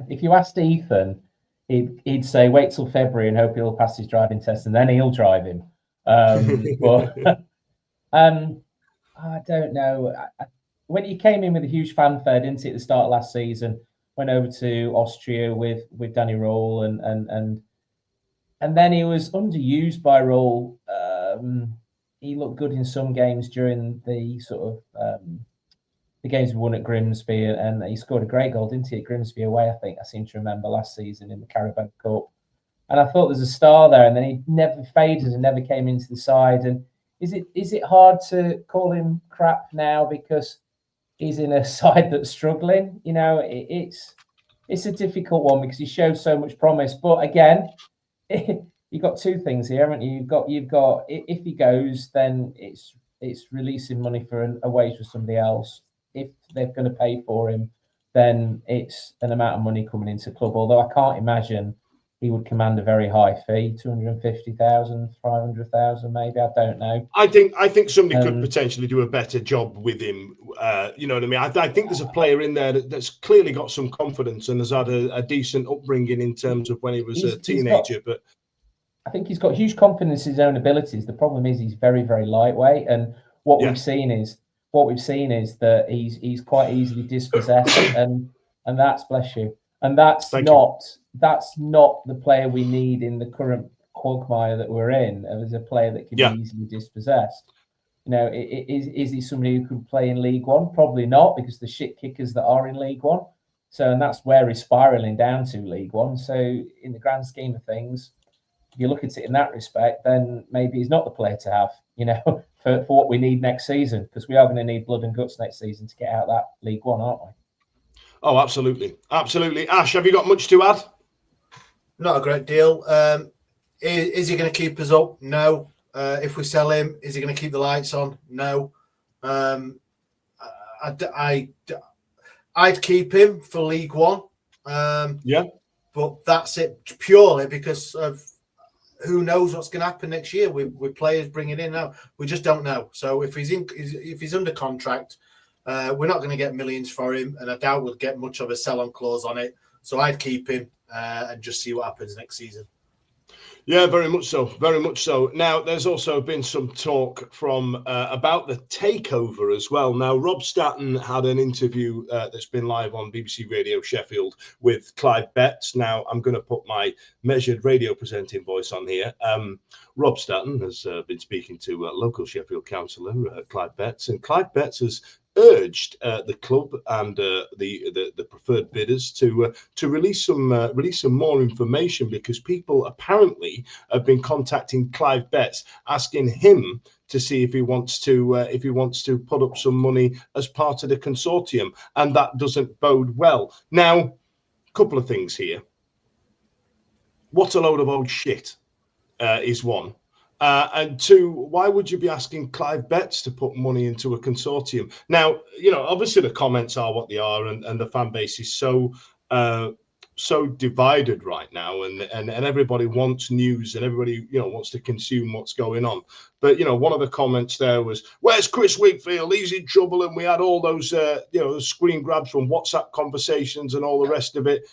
If you asked Ethan, he'd say wait till February and hope he'll pass his driving test and then he'll drive him. But I don't know. When he came in with a huge fanfare, didn't he, at the start of last season, went over to Austria with Danny Roll and then he was underused by Roll. He looked good in some games during the sort of the games we won at Grimsby, and he scored a great goal, didn't he, at Grimsby away, I think. I seem to remember last season in the Carabao Cup. And I thought there's a star there, and then he never faded and never came into the side. And is it hard to call him crap now because he's in a side that's struggling? It's a difficult one because he showed so much promise. But again, you've got 2 things here, haven't you? You've got if he goes, then it's releasing money for a wage for somebody else. If they're going to pay for him, then it's an amount of money coming into the club. Although I can't imagine he would command a very high fee, 250,000, 500,000, maybe. I don't know. I think somebody could potentially do a better job with him You know what I mean? I think there's a player in there that's clearly got some confidence and has had a decent upbringing in terms of when he was a teenager. But I think he's got huge confidence in his own abilities. The problem is he's very, very lightweight, and what we've seen is that he's quite easily dispossessed, and that's, bless you, and that's not the player we need in the current quagmire that we're in. As a player that can be easily dispossessed. You know, is he somebody who could play in League One? Probably not, because the shit kickers that are in League One. So, and that's where he's spiralling down to, League One. So, in the grand scheme of things, if you look at it in that respect, then maybe he's not the player to have, you know, for what we need next season, because we are going to need blood and guts next season to get out of that League One, aren't we? Oh, absolutely. Absolutely. Ash, have you got much to add? Not a great deal. Is he going to keep us up? No. If we sell him, is he going to keep the lights on? No. I'd keep him for League One. But that's it, purely because of who knows what's going to happen next year with players bringing in now. We just don't know. So if he's under contract, we're not going to get millions for him, and I doubt we'll get much of a sell-on clause on it. So I'd keep him and just see what happens next season. Yeah, very much so. Very much so. Now, there's also been some talk from about the takeover as well. Now, Rob Statton had an interview that's been live on BBC Radio Sheffield with Clive Betts. Now, I'm going to put my measured radio presenting voice on here. Rob Statton has been speaking to local Sheffield councillor Clive Betts, and Clive Betts has urged the club and the preferred bidders to release some more information, because people apparently have been contacting Clive Betts asking him to see if he wants to put up some money as part of the consortium, and that doesn't bode well. Now, a couple of things here. What a load of old shit is one. And two, why would you be asking Clive Betts to put money into a consortium? Now, you know, obviously the comments are what they are, and the fan base is so divided right now, and everybody wants news, and everybody, you know, wants to consume what's going on. But, you know, one of the comments there was, "Where's Chris Wakefield? He's in trouble." And we had all those, screen grabs from WhatsApp conversations and all the rest of it.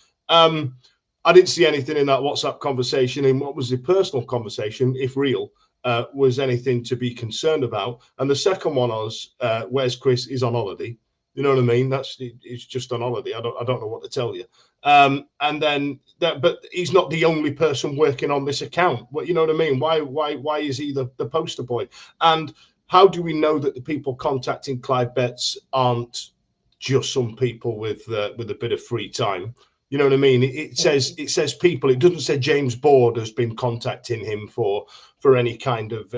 I didn't see anything in that WhatsApp conversation, in what was the personal conversation, if real, was anything to be concerned about. And the second one was, "Where's Chris? He's on holiday." You know what I mean? It's just on holiday. I don't know what to tell you. And then but he's not the only person working on this account. Well, you know what I mean? Why is he the poster boy? And how do we know that the people contacting Clive Betts aren't just some people with a bit of free time? You know what I mean? It says people. It doesn't say James Board has been contacting him for any kind of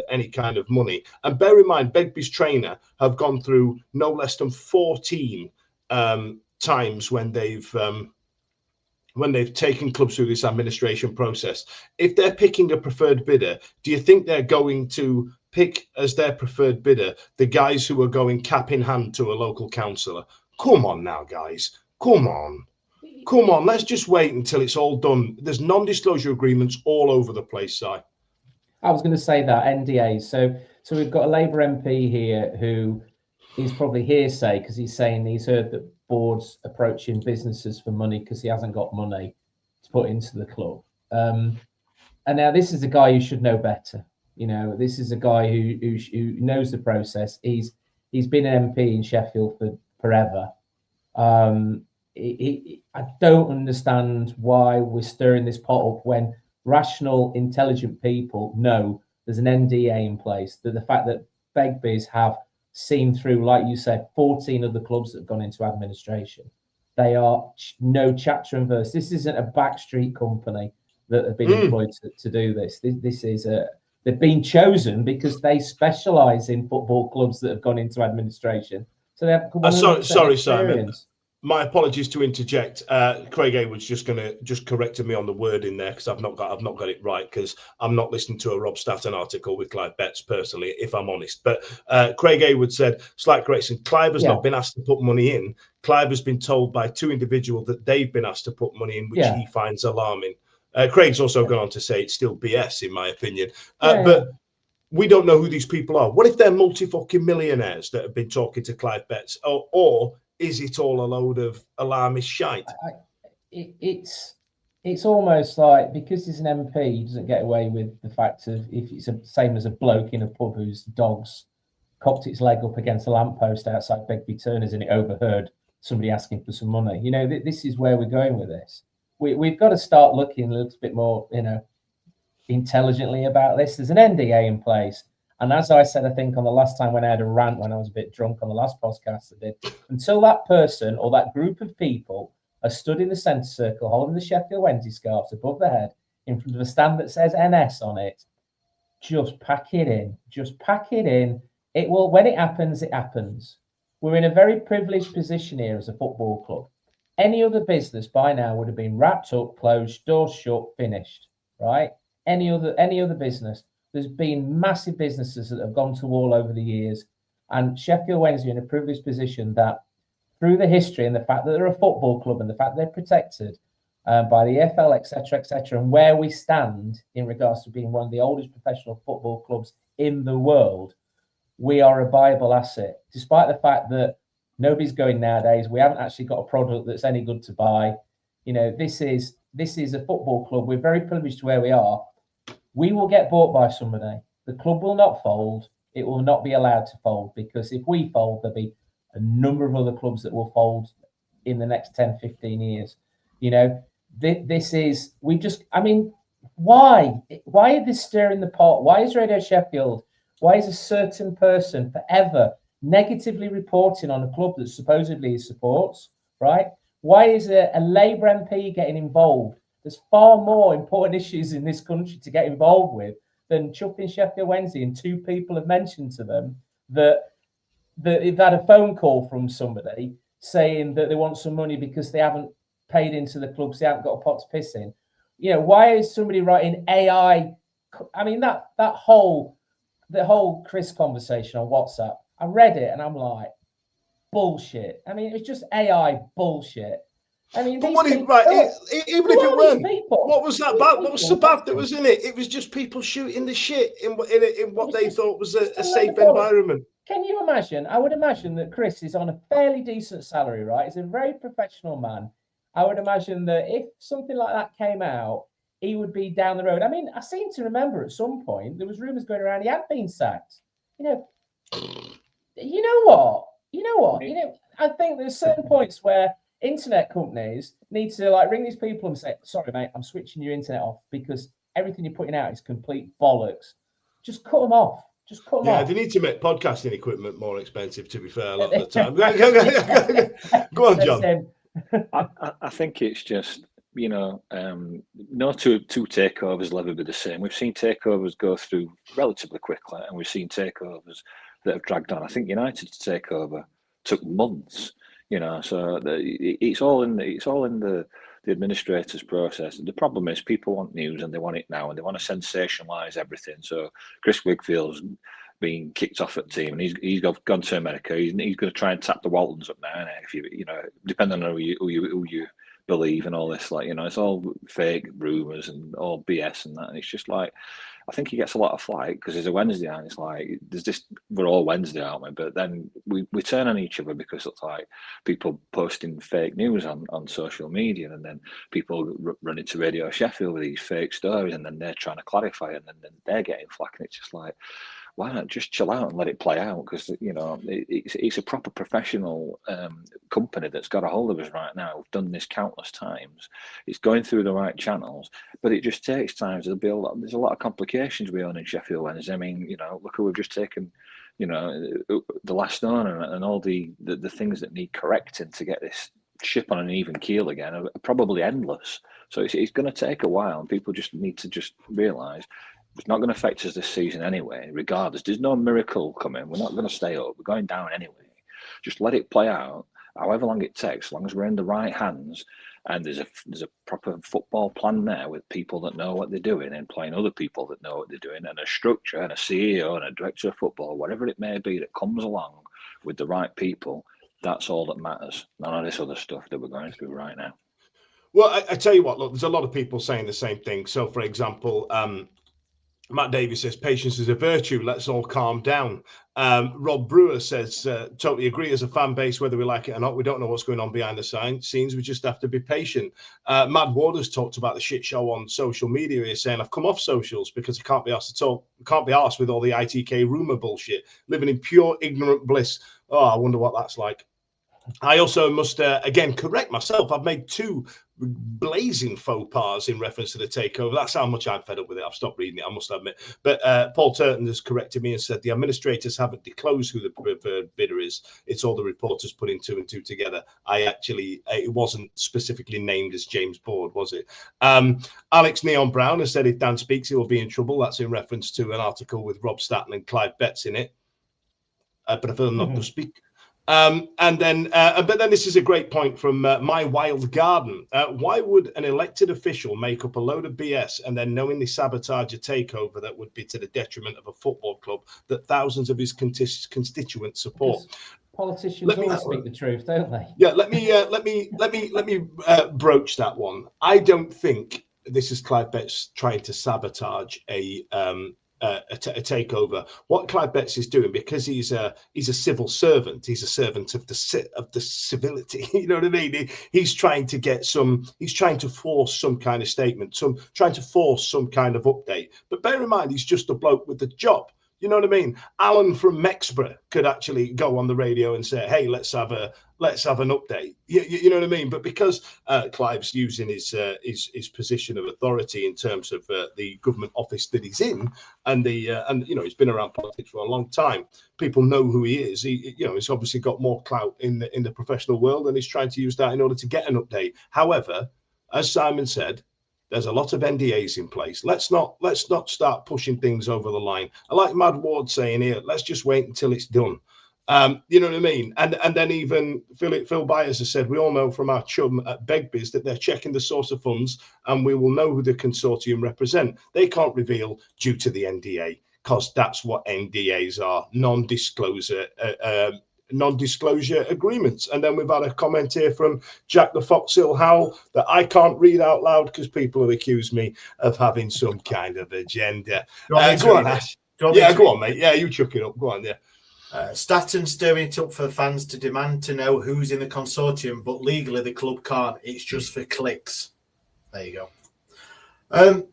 money. And bear in mind, Begbie's trainer have gone through no less than 14 times when they've taken clubs through this administration process. If they're picking a preferred bidder, do you think they're going to pick as their preferred bidder the guys who are going cap in hand to a local councillor? Come on now, guys. Come on. Let's just wait until it's all done. There's non-disclosure agreements all over the place, Si. I was going to say that, NDAs. So we've got a Labour MP here who is probably hearsay, because he's saying he's heard that Board's approaching businesses for money because he hasn't got money to put into the club. And now this is a guy who should know better. You know, this is a guy who knows the process. He's been an MP in Sheffield for forever. I don't understand why we're stirring this pot up when rational, intelligent people know there's an NDA in place. That the fact that Begbie's have seen through, like you said, 14 of the clubs that have gone into administration. They are no chapter and verse. This isn't a backstreet company that have been employed to do this. This is they've been chosen because they specialise in football clubs that have gone into administration. So they have sorry, Simon. My apologies to interject. Craig Haywood's just corrected me on the word in there, because I've not got it right, because I'm not listening to a Rob Statton article with Clive Betts personally, if I'm honest. But Craig Haywood said, slight correction, Clive has not been asked to put money in. Clive has been told by two individuals that they've been asked to put money in, which he finds alarming. Craig's also gone on to say it's still BS, in my opinion. But we don't know who these people are. What if they're multi-fucking millionaires that have been talking to Clive Betts? Or is it all a load of alarmist shite? It's almost like, because he's an MP, he doesn't get away with the fact of, if it's the same as a bloke in a pub whose dog's cocked its leg up against a lamppost outside Begbie Turner's and it overheard somebody asking for some money. You know, this is where we're going with this. We've got to start looking a little bit more, you know, intelligently about this. There's an NDA in place. And as I said, I think on the last time when I had a rant, when I was a bit drunk on the last podcast I did, until that person or that group of people are stood in the centre circle holding the Sheffield Wednesday scarves above their head in front of a stand that says NS on it, just pack it in. Just pack it in. It will, when it happens, it happens. We're in a very privileged position here as a football club. Any other business by now would have been wrapped up, closed, doors shut, finished, right? Any other business. There's been massive businesses that have gone to wall over the years, and Sheffield Wednesday are in a privileged position that, through the history and the fact that they're a football club and the fact they're protected by the EFL, etc., and where we stand in regards to being one of the oldest professional football clubs in the world, we are a viable asset, despite the fact that nobody's going nowadays. We haven't actually got a product that's any good to buy. You know, this is a football club. We're very privileged to where we are. We will get bought by somebody. The club will not fold. It will not be allowed to fold, because if we fold, there'll be a number of other clubs that will fold in the next 10, 15 years. You know, this is, we just, I mean, why are they stirring the pot? Why is Radio Sheffield, why is a certain person forever negatively reporting on a club that supposedly he supports, right? Why is a Labour MP getting involved? There's far more important issues in this country to get involved with than chuffing Sheffield Wednesday, and two people have mentioned to them that they've had a phone call from somebody saying that they want some money because they haven't paid into the clubs, they haven't got a pot to piss in. You know, why is somebody writing AI? I mean, the whole Chris conversation on WhatsApp, I read it and I'm like, bullshit. I mean, it was just AI bullshit. I mean, but what if, right, even if it weren't, what was that bad? What was so bad that was in it? It was just people shooting the shit in what they thought was a safe environment. Can you imagine? I would imagine that Chris is on a fairly decent salary, right? He's a very professional man. I would imagine that if something like that came out, he would be down the road. I mean, I seem to remember at some point there was rumours going around he had been sacked. You know what? I think there's certain points where internet companies need to like ring these people and say, sorry, mate, I'm switching your internet off because everything you're putting out is complete bollocks. Just cut them off. Just cut them off. Yeah, they need to make podcasting equipment more expensive, to be fair, a lot of the time. Go on, John. I think it's just, you know, no two takeovers will ever be the same. We've seen takeovers go through relatively quickly, and we've seen takeovers that have dragged on. I think United's takeover took months. You know, so it's all in the administrator's process. The problem is people want news and they want it now, and they want to sensationalise everything. So Chris Wigfield's being kicked off at the team, and he's gone to America. He's going to try and tap the Waltons up now. If you know, depending on who you believe and all this, like, you know, it's all fake rumours and all BS and that. And it's just like, I think he gets a lot of flack because he's a Wednesday, and it's like, there's this, we're all Wednesday, aren't we? But then we turn on each other because it's like people posting fake news on social media, and then people running to Radio Sheffield with these fake stories, and then they're trying to clarify it, and then they're getting flack, and it's just like, why not just chill out and let it play out? Because, you know, it's a proper professional company that's got a hold of us right now. We've done this countless times. It's going through the right channels, but it just takes time. There's a lot of complications we own in Sheffield Wednesday. I mean, you know, look who we've just taken, you know, the last owner, and all the things that need correcting to get this ship on an even keel again are probably endless. So it's going to take a while, and people just need to just realise it's not going to affect us this season anyway, regardless. There's no miracle coming. We're not going to stay up. We're going down anyway. Just let it play out, however long it takes, as long as we're in the right hands, and there's a proper football plan there with people that know what they're doing and playing other people that know what they're doing, and a structure and a CEO and a director of football, whatever it may be that comes along with the right people. That's all that matters. None of this other stuff that we're going through right now. Well, I tell you what, look, there's a lot of people saying the same thing. So, for example, Matt Davies says, patience is a virtue. Let's all calm down. Rob Brewer says, totally agree. As a fan base, whether we like it or not, we don't know what's going on behind the scenes. We just have to be patient. Mad Ward has talked about the shit show on social media. He's saying, I've come off socials because I can't be asked to talk. Can't be asked with all the ITK rumor bullshit. Living in pure ignorant bliss. Oh, I wonder what that's like. I also must, again, correct myself. I've made 2 blazing faux pas in reference to the takeover. That's how much I'm fed up with it. I've stopped reading it, I must admit. But Paul Turton has corrected me and said the administrators haven't disclosed who the preferred bidder is. It's all the reporters putting 2 and 2 together. It wasn't specifically named as James Board, was it? Alex Neon Brown has said if Dan speaks, he will be in trouble. That's in reference to an article with Rob Staton and Clive Betts in it. I prefer not to speak. But then this is a great point from My Wild Garden. Why would an elected official make up a load of BS and then knowingly sabotage a takeover that would be to the detriment of a football club that thousands of his constituents support? Because politicians always speak the truth, don't they? Yeah, let me broach that one. I don't think this is Clive Betts trying to sabotage a takeover. What Clive Betts is doing, because he's a civil servant, he's a servant of the civility. You know what I mean? He's trying to force some kind of statement, trying to force some kind of update. But bear in mind, he's just a bloke with the job. You know what I mean? Alan from Mexborough could actually go on the radio and say, "Hey, let's have an update." You know what I mean? But because Clive's using his position of authority in terms of the government office that he's in, and he's been around politics for a long time, people know who he is. He's obviously got more clout in the professional world, and he's trying to use that in order to get an update. However, as Simon said, there's a lot of NDAs in place. Let's not start pushing things over the line. I like Mad Ward saying here, let's just wait until it's done. You know what I mean? And then even Phil Byers has said, we all know from our chum at Begbie's that they're checking the source of funds and we will know who the consortium represent. They can't reveal due to the NDA, because that's what NDAs are, non-disclosure agreements. And then we've had a comment here from Jack the Foxhill Howell that I can't read out loud because people have accused me of having some kind of agenda. Go on, Ash. Go on, mate. Yeah, you chuck it up. Go on, yeah. Staton's stirring it up for fans to demand to know who's in the consortium, but legally the club can't. It's just for clicks. There you go.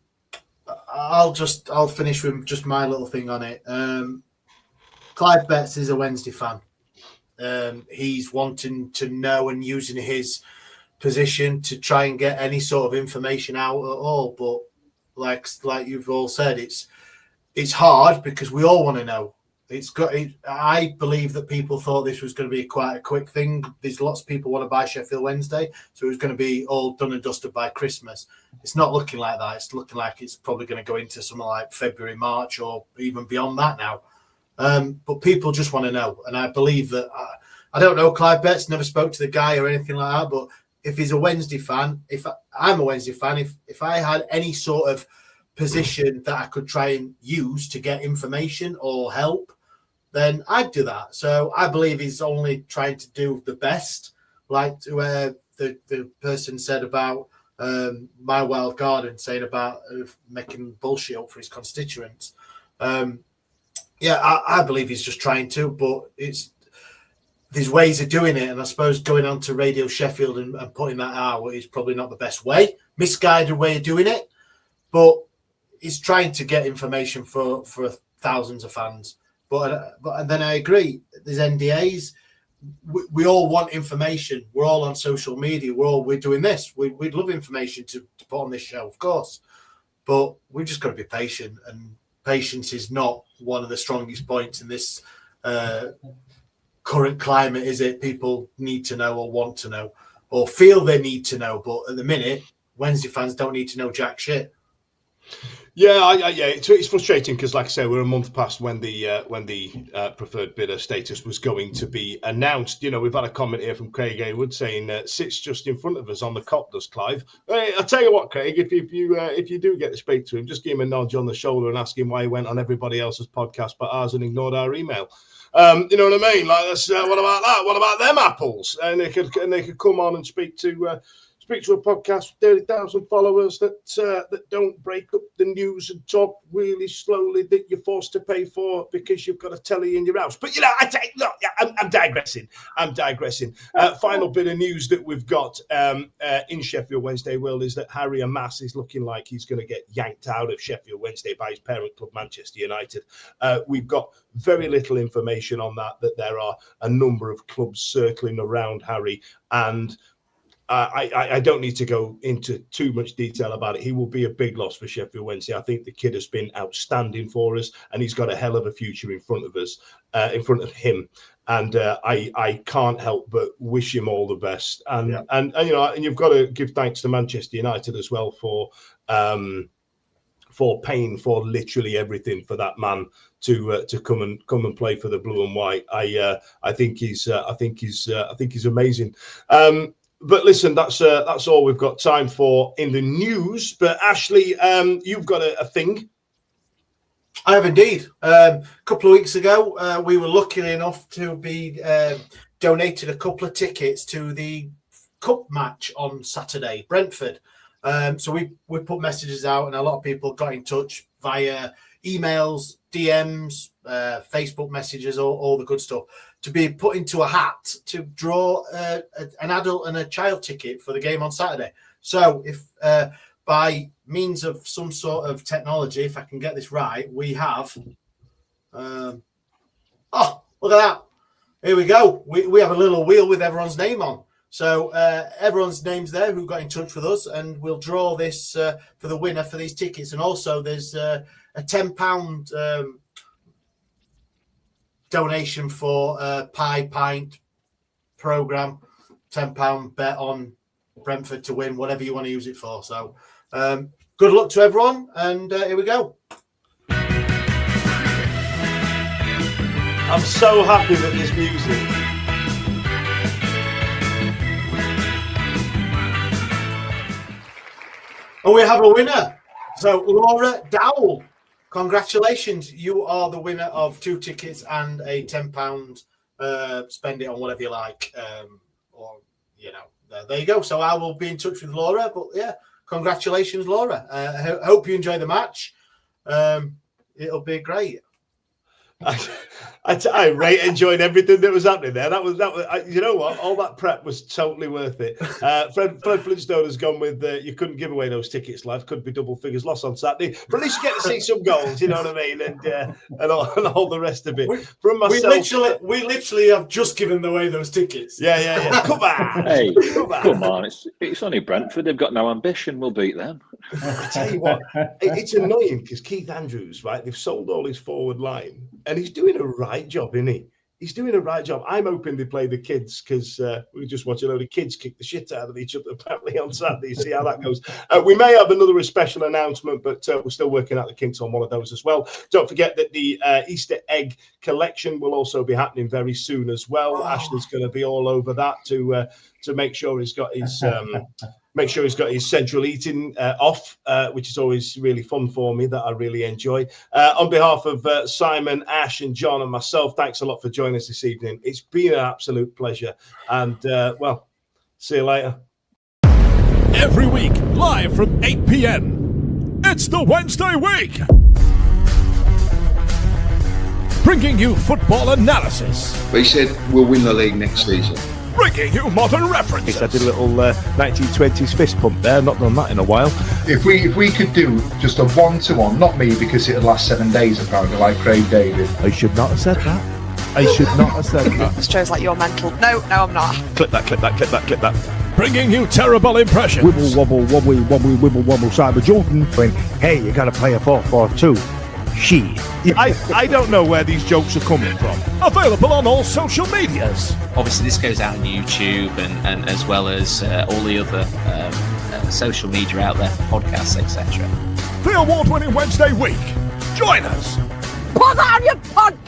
I'll finish with just my little thing on it. Clive Betts is a Wednesday fan. He's wanting to know and using his position to try and get any sort of information out at all. But like you've all said, it's hard because we all want to know. I believe that people thought this was going to be quite a quick thing. There's lots of people want to buy Sheffield Wednesday, so it was going to be all done and dusted by Christmas. It's not looking like that. It's looking like it's probably going to go into something like February, March, or even beyond that now. But people just want to know, and I believe that. I don't know Clive Betts, never spoke to the guy or anything like that. But if he's a Wednesday fan, I'm a Wednesday fan, if I had any sort of position that I could try and use to get information or help, then I'd do that. So I believe he's only trying to do the best, like the person said about My Wild Garden, saying about making bullshit up for his constituents. I believe he's just trying to, but there's ways of doing it, and I suppose going on to Radio Sheffield and putting that out is probably not the best way. Misguided way of doing it, but he's trying to get information for thousands of fans. But then I agree. There's NDAs. We all want information. We're all on social media. We're doing this. We'd love information to put on this show, of course, but we've just got to be patient, and patience is not one of the strongest points in this current climate, is it? People need to know or want to know or feel they need to know, but at the minute, Wednesday fans don't need to know jack shit. Yeah, it's frustrating because, like I say, we're a month past when the preferred bidder status was going to be announced. You know, we've had a comment here from Craig Haywood saying sits just in front of us on the cop, does Clive? Hey, I'll tell you what, Craig, if you do get to speak to him, just give him a nudge on the shoulder and ask him why he went on everybody else's podcast but ours and ignored our email. You know what I mean? Like, what about that? What about them apples? And they could come on and speak to spiritual podcast, 30,000 followers that don't break up the news and talk really slowly that you're forced to pay for because you've got a telly in your house. But I'm digressing. Final bit of news that we've got in Sheffield Wednesday, Will, is that Harry Amass is looking like he's going to get yanked out of Sheffield Wednesday by his parent club, Manchester United. We've got very little information on that there are a number of clubs circling around Harry, and I don't need to go into too much detail about it. He will be a big loss for Sheffield Wednesday. I think the kid has been outstanding for us, and he's got a hell of a future in front of us, in front of him. And I can't help but wish him all the best. And you've got to give thanks to Manchester United as well for paying for literally everything for that man to come and play for the blue and white. I think he's amazing. But listen, that's all we've got time for in the news. But Ashley, you've got a thing. I have indeed. A couple of weeks ago, we were lucky enough to be donated a couple of tickets to the cup match on Saturday, Brentford. So we put messages out, and a lot of people got in touch via emails, DMs, Facebook messages, all the good stuff, to be put into a hat to draw an adult and a child ticket for the game on Saturday. So if by means of some sort of technology, if I can get this right, we have look at that. Here we go. We have a little wheel with everyone's name on. So everyone's name's there who got in touch with us, and we'll draw this for the winner for these tickets. And also there's a £10 donation for Pint programme, £10 bet on Brentford to win, whatever you want to use it for. So good luck to everyone, and here we go. I'm so happy that this music. And we have a winner. So Laura Dowell, congratulations. You are the winner of 2 tickets and a £10 spend it on whatever you like. There you go. So I will be in touch with Laura. But yeah, congratulations, Laura. I hope you enjoy the match. It'll be great. I rate enjoying everything that was happening there. That was you know what? All that prep was totally worth it. Fred Flintstone has gone with you couldn't give away those tickets live. Could be double figures loss on Saturday, but at least you get to see some goals. You know what I mean? And all the rest of it. From myself, we literally have just given away those tickets. Yeah. Come on, hey, come on! It's only Brentford. They've got no ambition. We'll beat them. I tell you what, it's annoying because Keith Andrews, right? They've sold all his forward line. And he's doing a right job, isn't he? He's doing a right job. I'm hoping they play the kids because we just watch a load of kids kick the shit out of each other apparently on Saturday. See how that goes. We may have another special announcement, but we're still working out the kinks on one of those as well. Don't forget that the Easter egg collection will also be happening very soon as well. Ashley's going to be all over that to make sure he's got his central eating off, which is always really fun for me, that I really enjoy. On behalf of Simon, Ash and John and myself, thanks a lot for joining us this evening. It's been an absolute pleasure. And, see you later. Every week, live from 8 p.m. It's the Wednesday Week. Bringing you football analysis. They said we'll win the league next season. Bringing you modern references. I did a little 1920s fist pump there. Not done that in a while. If we could do just a 1-to-1, not me because it'd last 7 days apparently, like Craig David. I should not have said that. I should not have said that. This shows like you're mental. No, I'm not. Clip that. Bringing you terrible impressions. Wibble, wobble, wobbly, wobbly, wibble, wobble, Cyber Jordan. Going, hey, you got to play a 4-4-2. I don't know where these jokes are coming from. Available on all social medias. Obviously, this goes out on YouTube and as well as all the other social media out there, podcasts, etc. The award-winning Wednesday Week. Join us. Put on your podcast.